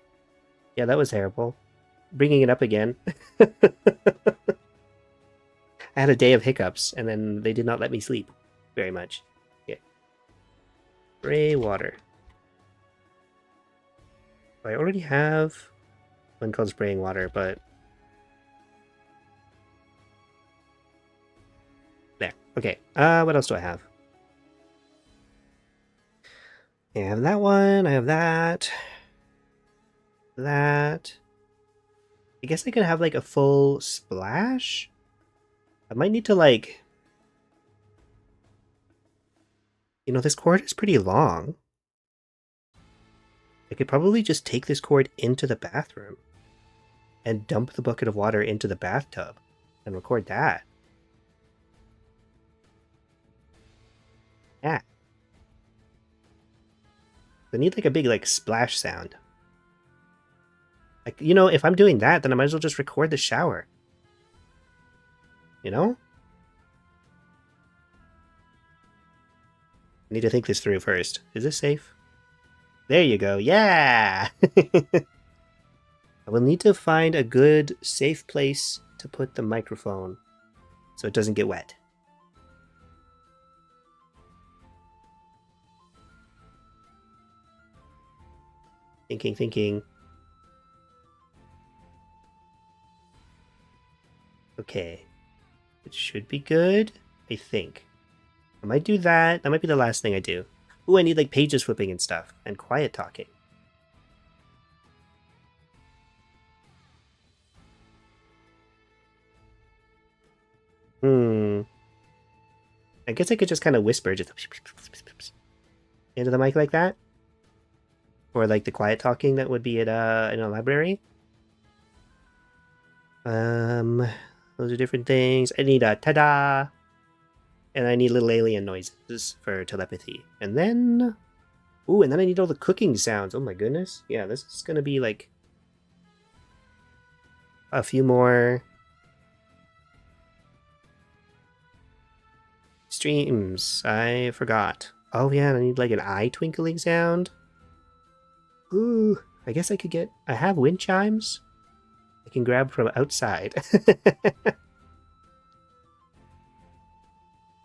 Yeah, that was terrible. Bringing it up again. I had a day of hiccups, and then they did not let me sleep very much. Okay. Spray water. I already have one called spraying water, but... There. Okay. What else do I have? I have that one. I have that. That. I guess I could have like a full splash? I might need to like... You know, this cord is pretty long. I could probably just take this cord into the bathroom and dump the bucket of water into the bathtub and record that. Yeah. I need like a big like splash sound. Like, you know, if I'm doing that, then I might as well just record the shower. You know? I need to think this through first. Is this safe? There you go. Yeah! I will need to find a good, safe place to put the microphone so it doesn't get wet. Thinking. Okay. It should be good, I think. I might do that. That might be the last thing I do. Ooh, I need like pages flipping and stuff, and quiet talking. I guess I could just kind of whisper, just into the mic like that. Or like the quiet talking that would be at in a library. Those are different things. I need a ta-da! And I need little alien noises for telepathy. And then... Ooh, and then I need all the cooking sounds. Oh my goodness. Yeah, this is gonna be like... a few more... streams. I forgot. Oh yeah, I need like an eye twinkling sound. Ooh, I guess I could get... I have wind chimes. I can grab from outside.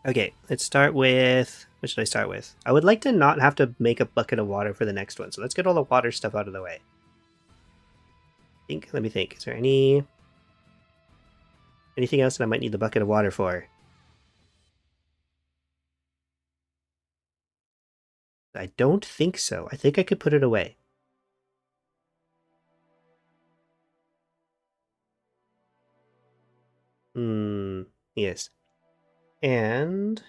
Okay, let's start with... What should I start with? I would like to not have to make a bucket of water for the next one, so let's get all the water stuff out of the way. Let me think. Is there anything else that I might need the bucket of water for? I don't think so. I think I could put it away. Yes. And...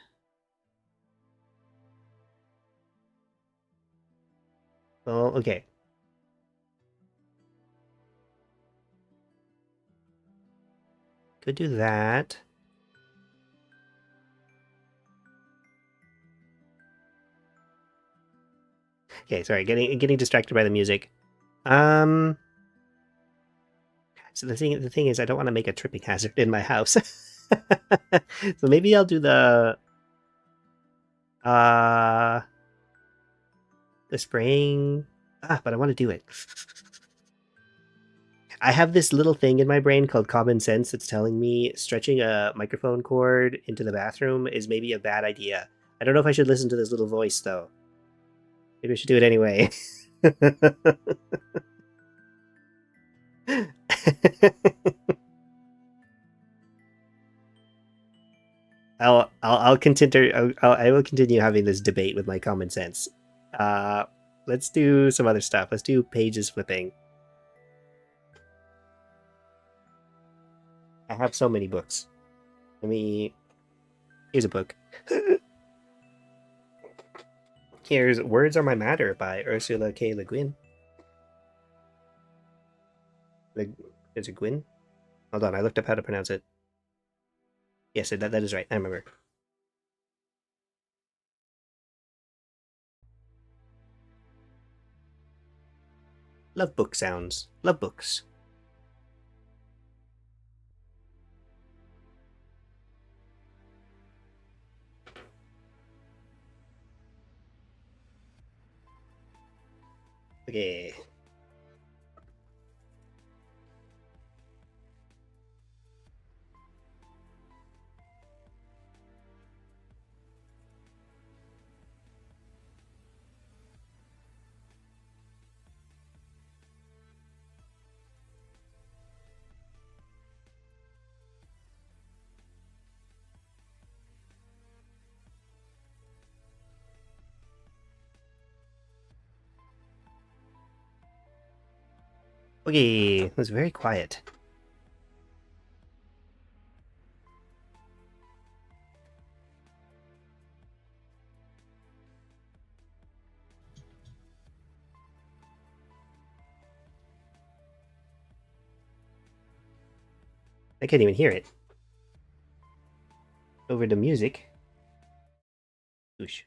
well, okay. Could do that. Okay, sorry, getting distracted by the music. So the thing is, I don't want to make a tripping hazard in my house. So maybe I'll do the spraying. But I want to do it. I have this little thing in my brain called common sense that's telling me stretching a microphone cord into the bathroom is maybe a bad idea. I don't know if I should listen to this little voice, though. Maybe I should do it anyway. I'll continue. I will continue having this debate with my common sense. Let's do some other stuff. Let's do pages flipping. I have so many books. Here's a book. Here's Words Are My Matter by Ursula K. Le Guin. Is it Gwyn? Hold on, I looked up how to pronounce it. Yes, that is right. I remember. Love book sounds. Love books. Okay. Okay, it was very quiet. I can't even hear it. Over the music. Oosh.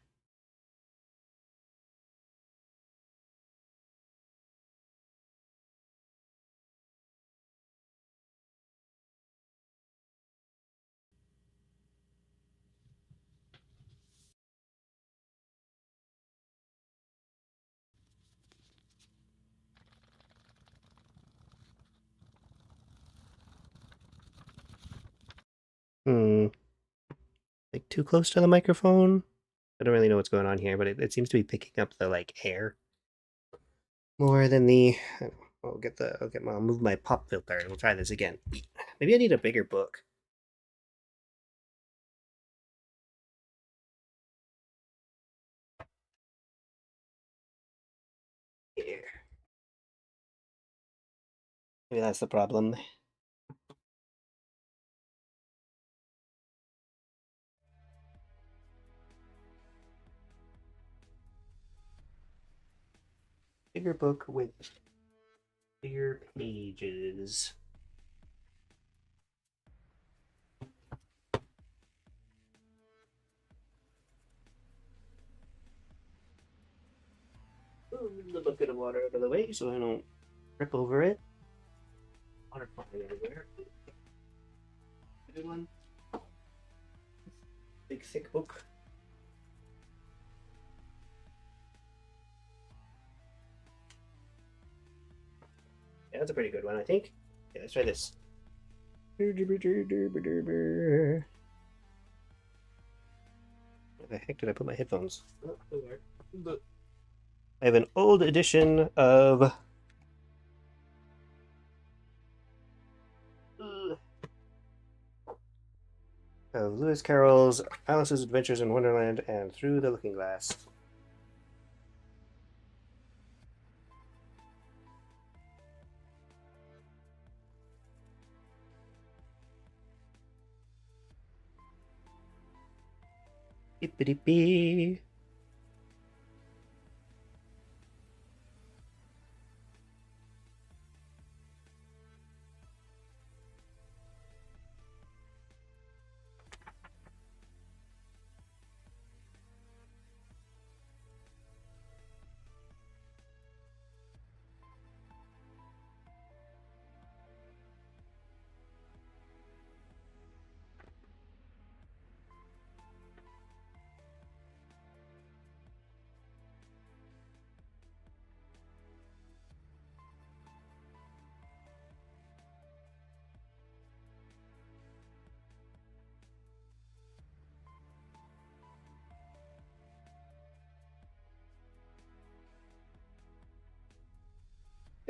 Like too close to the microphone? I don't really know what's going on here, but it seems to be picking up the like air more than the... I'll move my pop filter and we'll try this again. Maybe I need a bigger book. Maybe that's the problem. Bigger book with bigger pages. Move the bucket of water out of the way so I don't trip over it. Water flying everywhere. Good one. Big thick book. Yeah, that's a pretty good one, I think. Okay, let's try this. Where the heck did I put my headphones? Oh, I have an old edition of Lewis Carroll's Alice's Adventures in Wonderland and Through the Looking Glass. Beep-a-dee-bee.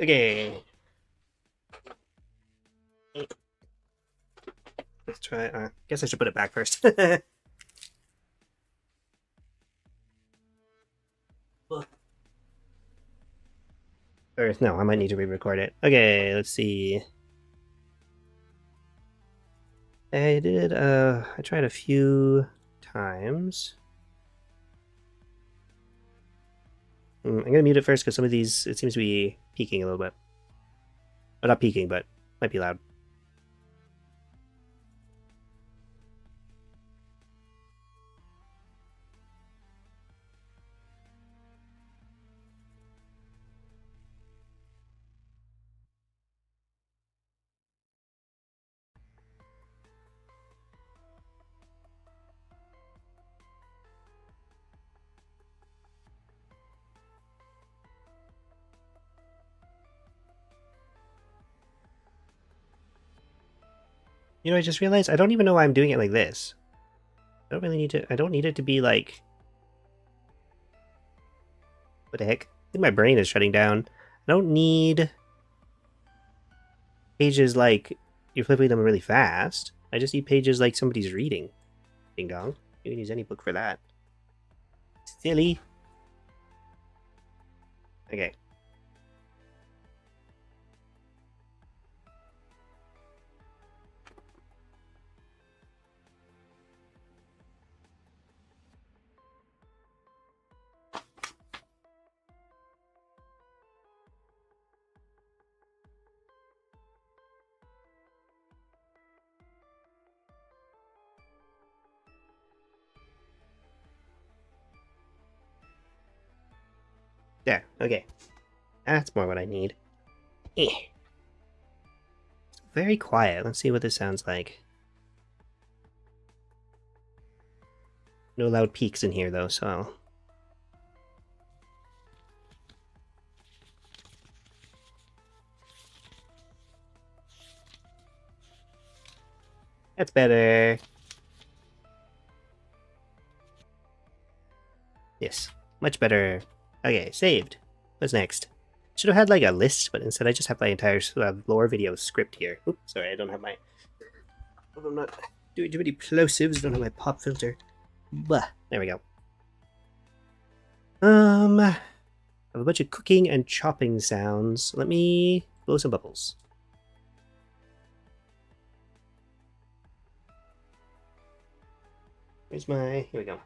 Okay. Let's try. Guess I should put it back first. Or no, I might need to re-record it. Okay, let's see. I tried a few times. I'm gonna mute it first because some of these, it seems to be peaking a little bit. Well, not peaking, but might be loud. You know, I just realized I don't even know why I'm doing it like this. I don't really need to, I don't need it to be like... What the heck? I think my brain is shutting down. I don't need pages like you're flipping them really fast. I just need pages like somebody's reading. Ding dong. You can use any book for that. Silly. Okay. There. Okay. That's more what I need. Eh. It's very quiet. Let's see what this sounds like. No loud peaks in here, though, so... That's better. Yes. Much better. Okay, saved. What's next? Should have had like a list, but instead I just have my entire lore video script here. Oops, sorry, I don't have my... I'm not doing too many plosives, don't have my pop filter. Blah. There we go. I have a bunch of cooking and chopping sounds. Let me blow some bubbles. Where's my... Here we go.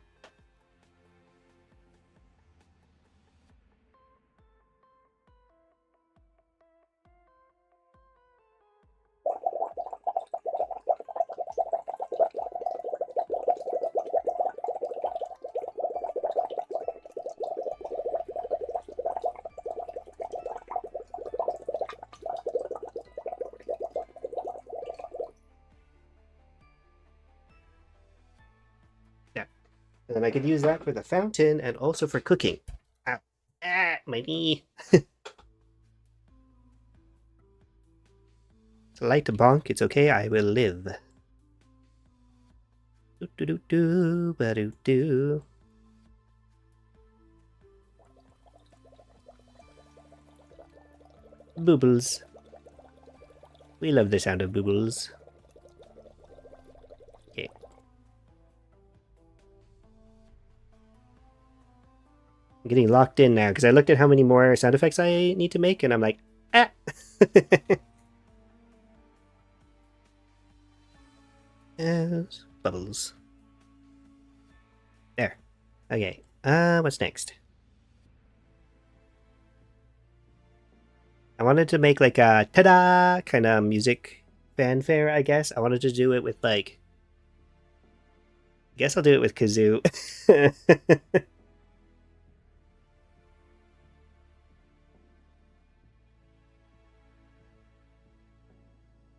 And then I could use that for the fountain and also for cooking. Ow. Ah, my knee. It's a light bonk. It's okay. I will live. Do do do do ba do do. Boobles. We love the sound of boobles. Okay. I'm getting locked in now because I looked at how many more sound effects I need to make and I'm like, ah! Yes, bubbles. There. Okay. What's next? I wanted to make like a ta-da kind of music fanfare, I guess. I wanted to do it with like... I guess I'll do it with kazoo.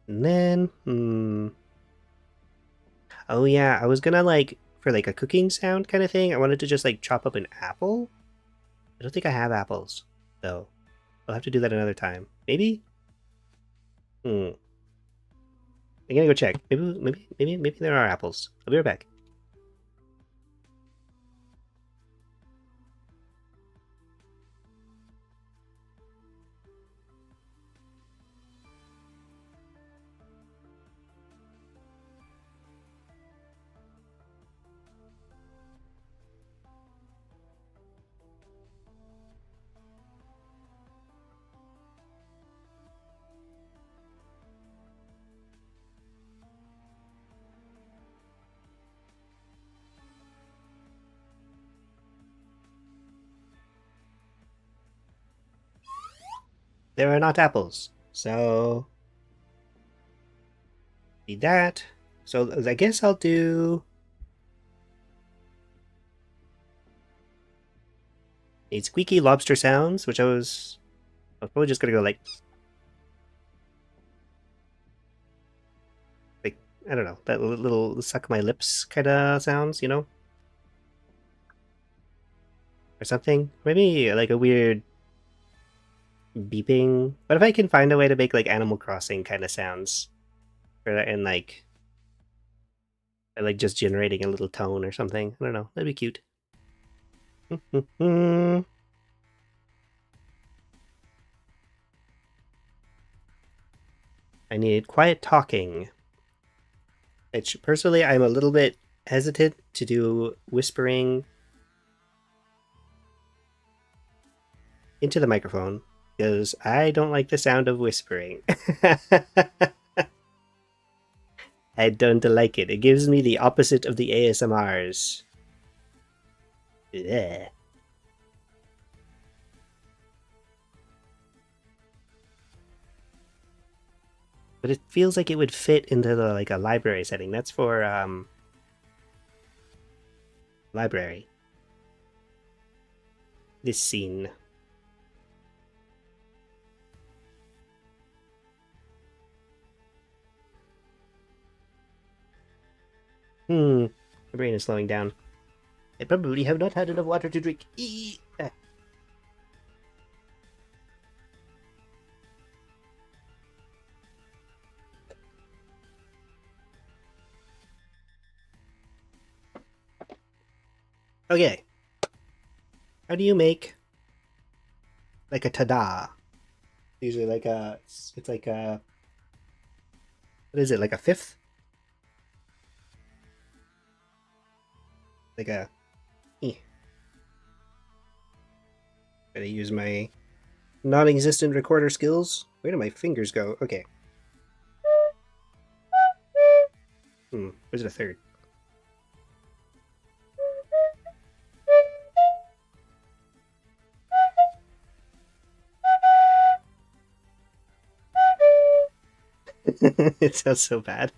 And then, oh yeah, I was gonna like, for like a cooking sound kind of thing, I wanted to just like chop up an apple. I don't think I have apples, though. I'll have to do that another time. Maybe? I'm gonna go check. Maybe there are apples. I'll be right back. There are not apples, so need that. So I guess I'll do... Need squeaky lobster sounds, which I was probably just gonna go like, I don't know, that little suck my lips kind of sounds, you know? Or something. Maybe like a weird beeping. What if I can find a way to make like Animal Crossing kind of sounds? And like just generating a little tone or something. I don't know. That'd be cute. I need quiet talking. Which, personally, I'm a little bit hesitant to do whispering into the microphone because I don't like the sound of whispering. I don't like it. It gives me the opposite of the ASMRs. Blech. But it feels like it would fit into the, like a library setting. That's for library. This scene. My brain is slowing down. I probably have not had enough water to drink. Okay. How do you make like a ta-da? Usually like a, it's like a, what is it, like a fifth? Like a, Gotta use my non-existent recorder skills. Where do my fingers go? Okay. Where's the third? It sounds so bad.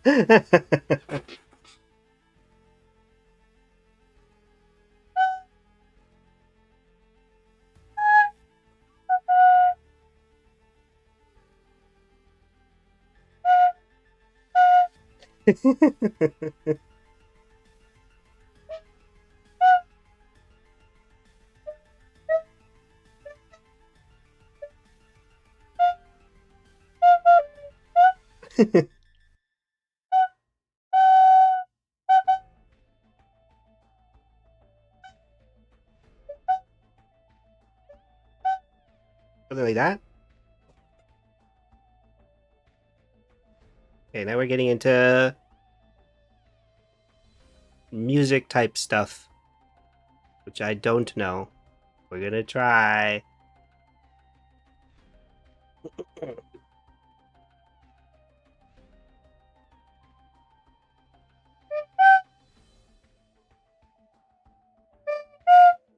Something like that? Okay, now we're getting into music type stuff, which I don't know. We're gonna try.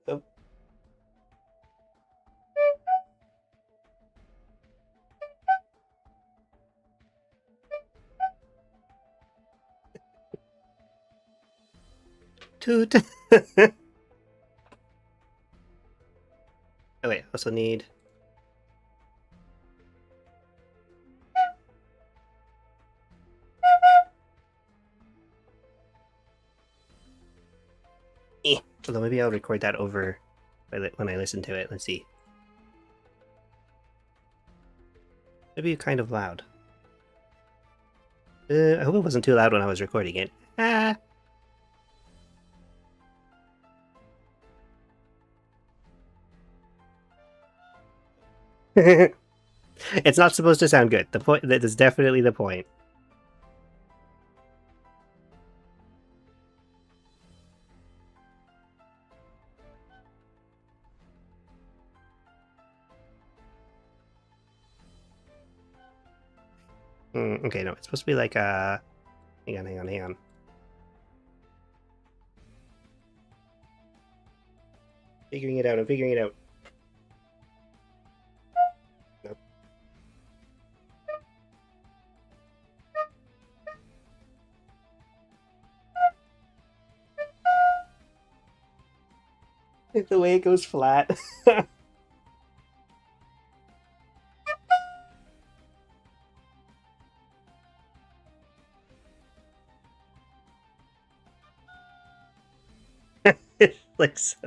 Oh. Toot. Oh wait, also need... Although maybe I'll record that over when I listen to it. Let's see. Maybe kind of loud. I hope it wasn't too loud when I was recording it. Ah. It's not supposed to sound good. The point, that is definitely the point. Okay, no, it's supposed to be like hang on, hang on, hang on. Figuring it out, I'm figuring it out. Nope. The way it goes flat. Like so.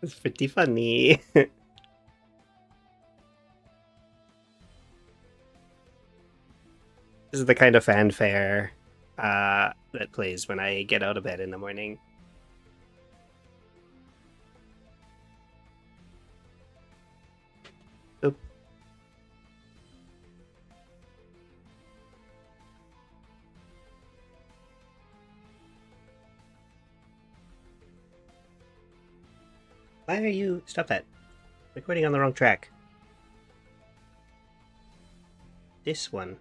It's pretty funny. This is the kind of fanfare that plays when I get out of bed in the morning. Oop. Why are you... Stop that. Recording on the wrong track. This one.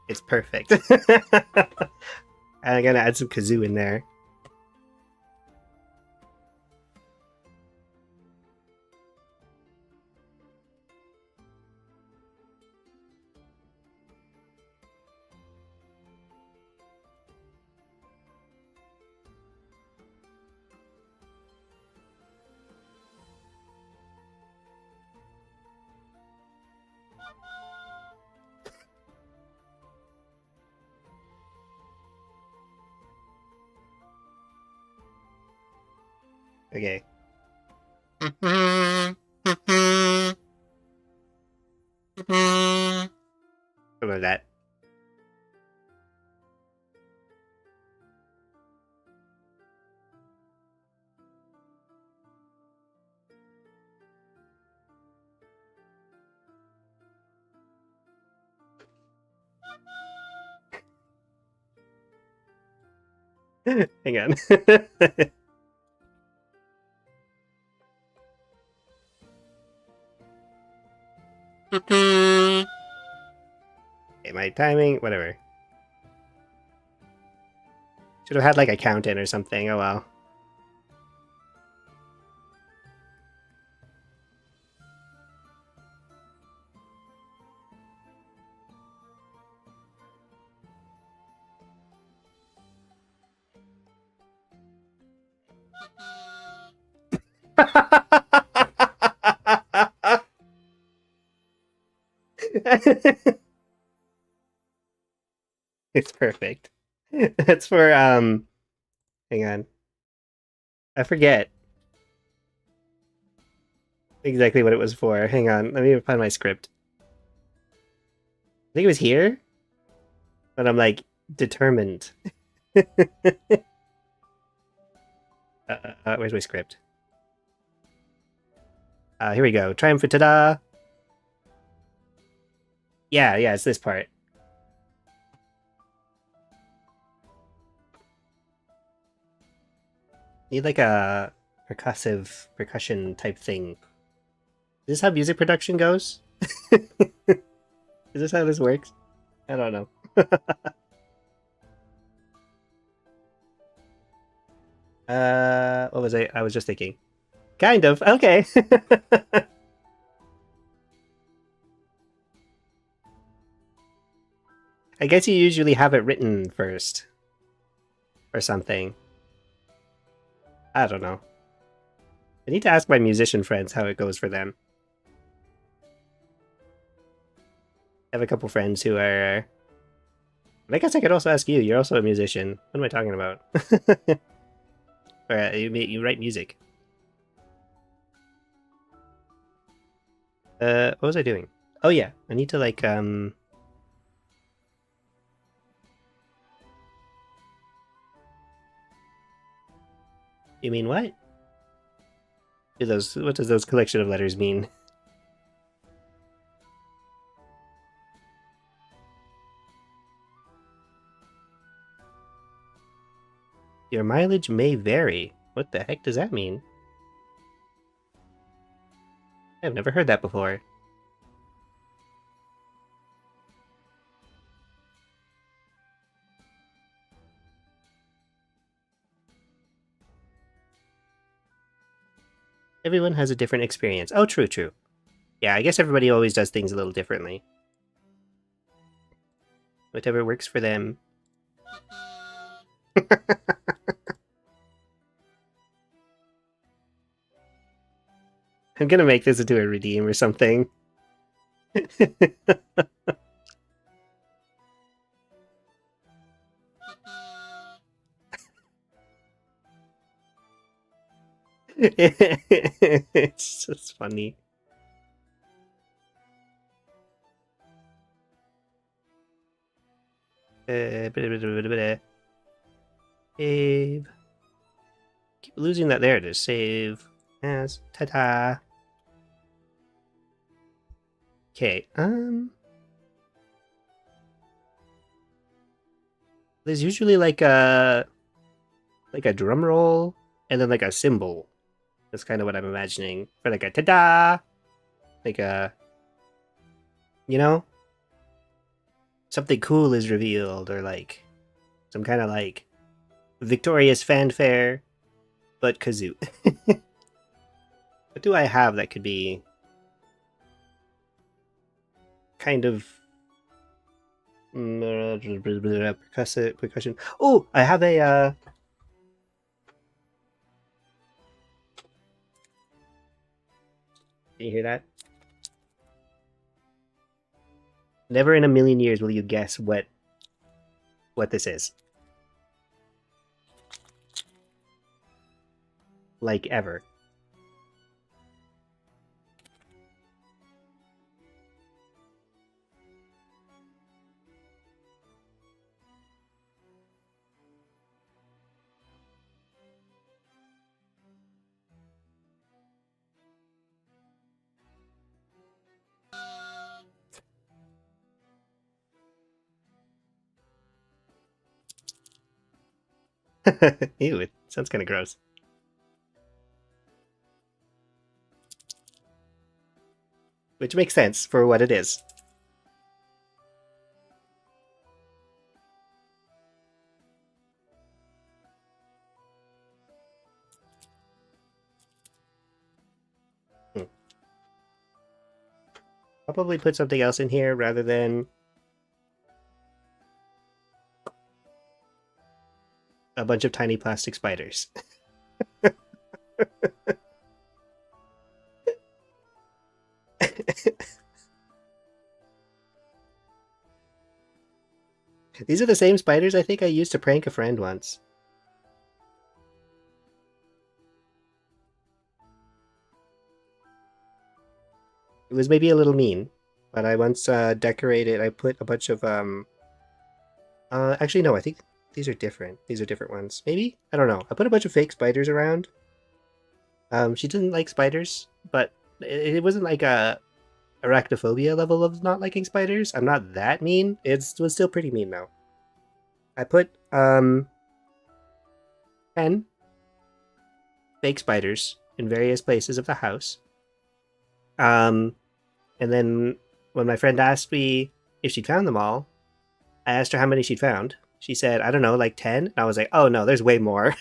It's perfect. I'm gonna add some kazoo in there. Okay. Hang on. Okay, my timing, whatever. Should have had like a count in or something. Oh well. It's perfect. That's for hang on. I forget exactly what it was for. Hang on, let me find my script. I think it was here, but I'm like determined. Where's my script? Here we go. Triumph, ta-da! Yeah, it's this part. Need like a percussion type thing. Is this how music production goes? Is this how this works? I don't know. What was I? I was just thinking. Kind of. Okay. I guess you usually have it written first. Or something. I don't know. I need to ask my musician friends how it goes for them. I have a couple friends who are... I guess I could also ask you. You're also a musician. What am I talking about? Or you write music. What was I doing? Oh yeah, I need to like You mean what? What does those collection of letters mean? Your mileage may vary. What the heck does that mean? I've never heard that before. Everyone has a different experience. Oh, true. Yeah, I guess everybody always does things a little differently. Whatever works for them. I'm gonna make this into a redeem or something. It's just funny. Save. Keep losing that there to save. As ta-ta. Okay, there's usually like a drum roll and then like a cymbal. That's kind of what I'm imagining for like a ta-da, like a, you know, something cool is revealed or like some kind of like victorious fanfare, but kazoo. What do I have that could be kind of percussion? Oh, I have a Can you hear that? Never in a million years will you guess what this is. Like ever. Ew, it sounds kind of gross. Which makes sense for what it is. Probably put something else in here rather than a bunch of tiny plastic spiders. These are the same spiders I think I used to prank a friend once. It was maybe a little mean, but I once decorated, I put a bunch of, actually no, I think these are different. These are different ones. Maybe? I don't know. I put a bunch of fake spiders around. She didn't like spiders, but it wasn't like a arachnophobia level of not liking spiders. I'm not that mean. It was still pretty mean though. I put 10 fake spiders in various places of the house. And then when my friend asked me if she'd found them all, I asked her how many she'd found. She said, I don't know, like 10. And I was like, oh no, there's way more.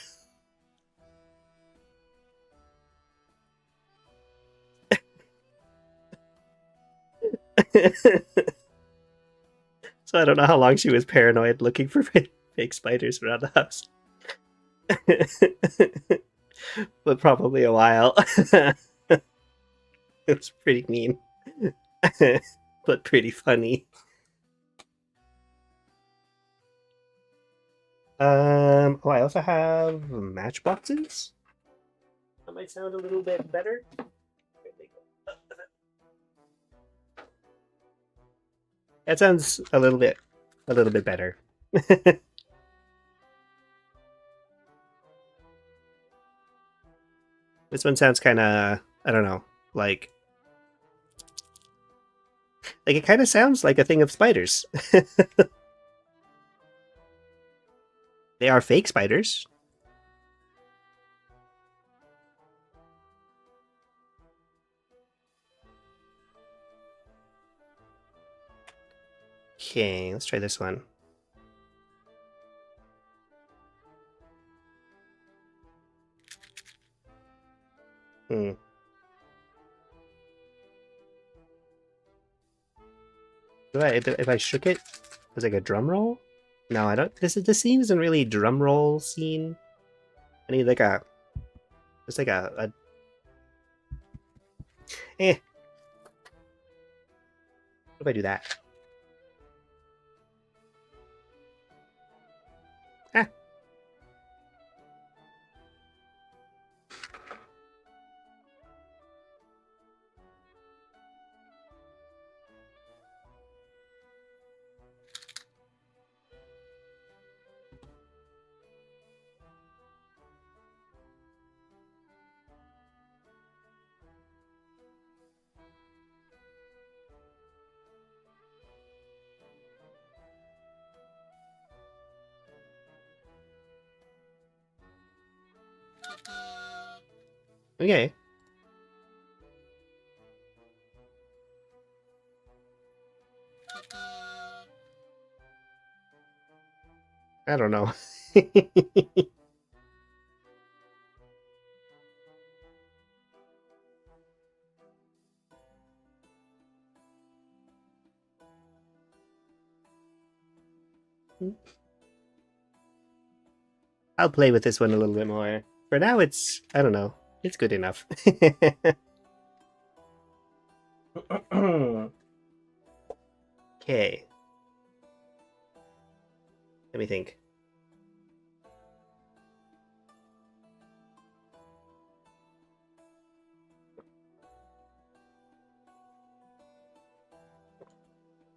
So I don't know how long she was paranoid looking for fake spiders around the house. But probably a while. It was pretty mean. But pretty funny. Oh, I also have matchboxes. That might sound a little bit better. That sounds a little bit better. This one sounds kind of, I don't know, like it kind of sounds like a thing of spiders. They are fake spiders. Okay, let's try this one. If I shook it, it's like a drum roll? No, I don't. This scene isn't really a drum roll scene. I need like a, just like a What if I do that? Ah. Okay. I don't know. I'll play with this one a little bit more. For now, it's, I don't know, it's good enough. Okay. Let me think.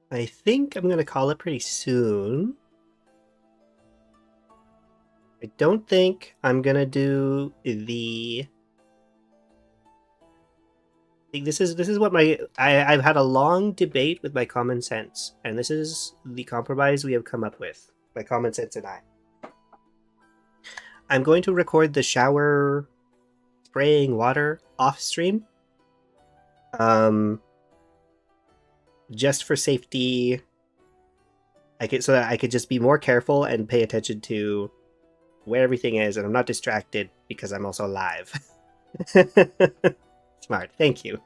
I think I'm going to call it pretty soon. I don't think I'm going to do the... This is what I've had a long debate with my common sense, and this is the compromise we have come up with, my common sense and I. I'm going to record the shower spraying water off stream. Just for safety, so that I could just be more careful and pay attention to where everything is, and I'm not distracted because I'm also live. Smart, thank you.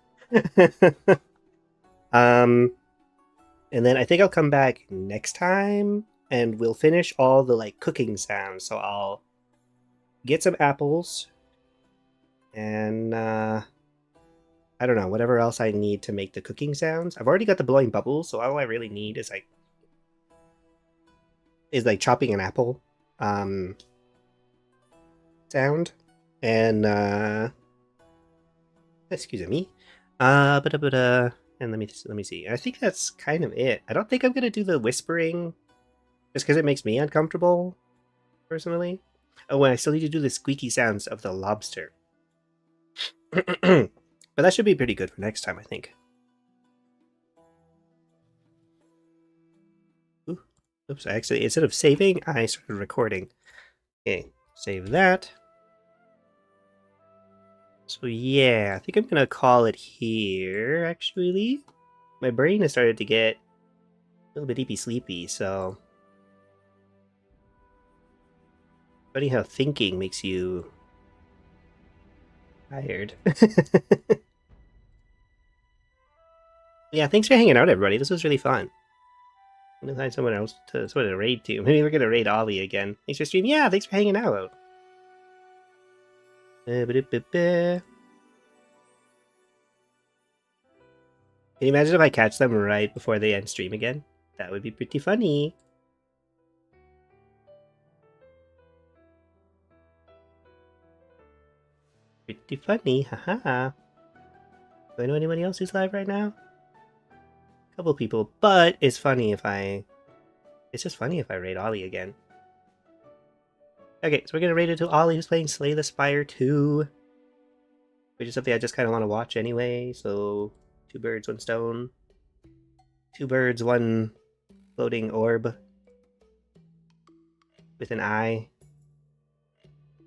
And then I think I'll come back next time and we'll finish all the like cooking sounds. So I'll get some apples and I don't know, whatever else I need to make the cooking sounds. I've already got the blowing bubbles, so all I really need is like chopping an apple sound. And excuse me. And let me see. I think that's kind of it. I don't think I'm gonna do the whispering just because it makes me uncomfortable, personally. Oh, and I still need to do the squeaky sounds of the lobster. But that should be pretty good for next time, I think. Ooh, oops, I actually, instead of saving, I started recording. Okay, save that. So yeah, I think I'm gonna call it here, actually. My brain has started to get a little bit sleepy, so... Funny how thinking makes you tired. Yeah, thanks for hanging out, everybody. This was really fun. I'm gonna find someone to raid to. Maybe we're gonna raid Ollie again. Thanks for streaming. Yeah, thanks for hanging out. Can you imagine if I catch them right before they end stream again? That would be pretty funny. Pretty funny, haha. Do I know anybody else who's live right now? A couple people, but it's funny if I... It's just funny if I raid Ollie again. Okay, so we're gonna raid it to Ollie, who's playing Slay the Spire 2. Which is something I just kind of want to watch anyway, so... 2 birds, 1 stone. 2 birds, 1 floating orb. With an eye.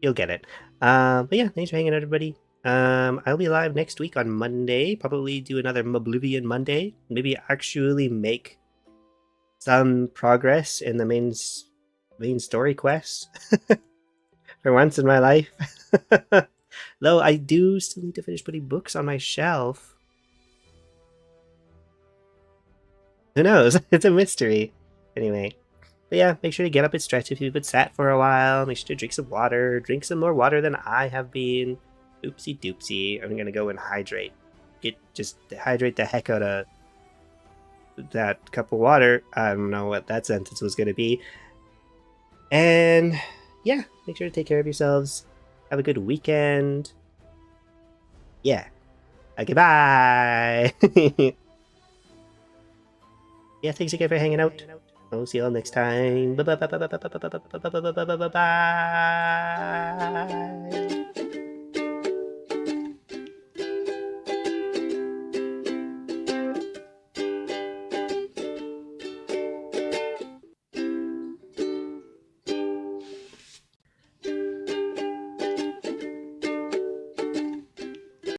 You'll get it. But yeah, thanks for hanging out, everybody. I'll be live next week on Monday. Probably do another Oblivion Monday. Maybe actually make some progress in the main story quest. For once in my life. Though I do still need to finish putting books on my shelf. Who knows? It's a mystery. Anyway. But yeah, make sure to get up and stretch if you've been sat for a while. Make sure to drink some water. Drink some more water than I have been. Oopsie doopsie. I'm gonna go and hydrate. Just hydrate the heck out of that cup of water. I don't know what that sentence was gonna be. And yeah, make sure to take care of yourselves. Have a good weekend. Yeah. Okay, bye. Yeah, thanks again for hanging out. I'll see you all next time. Bye.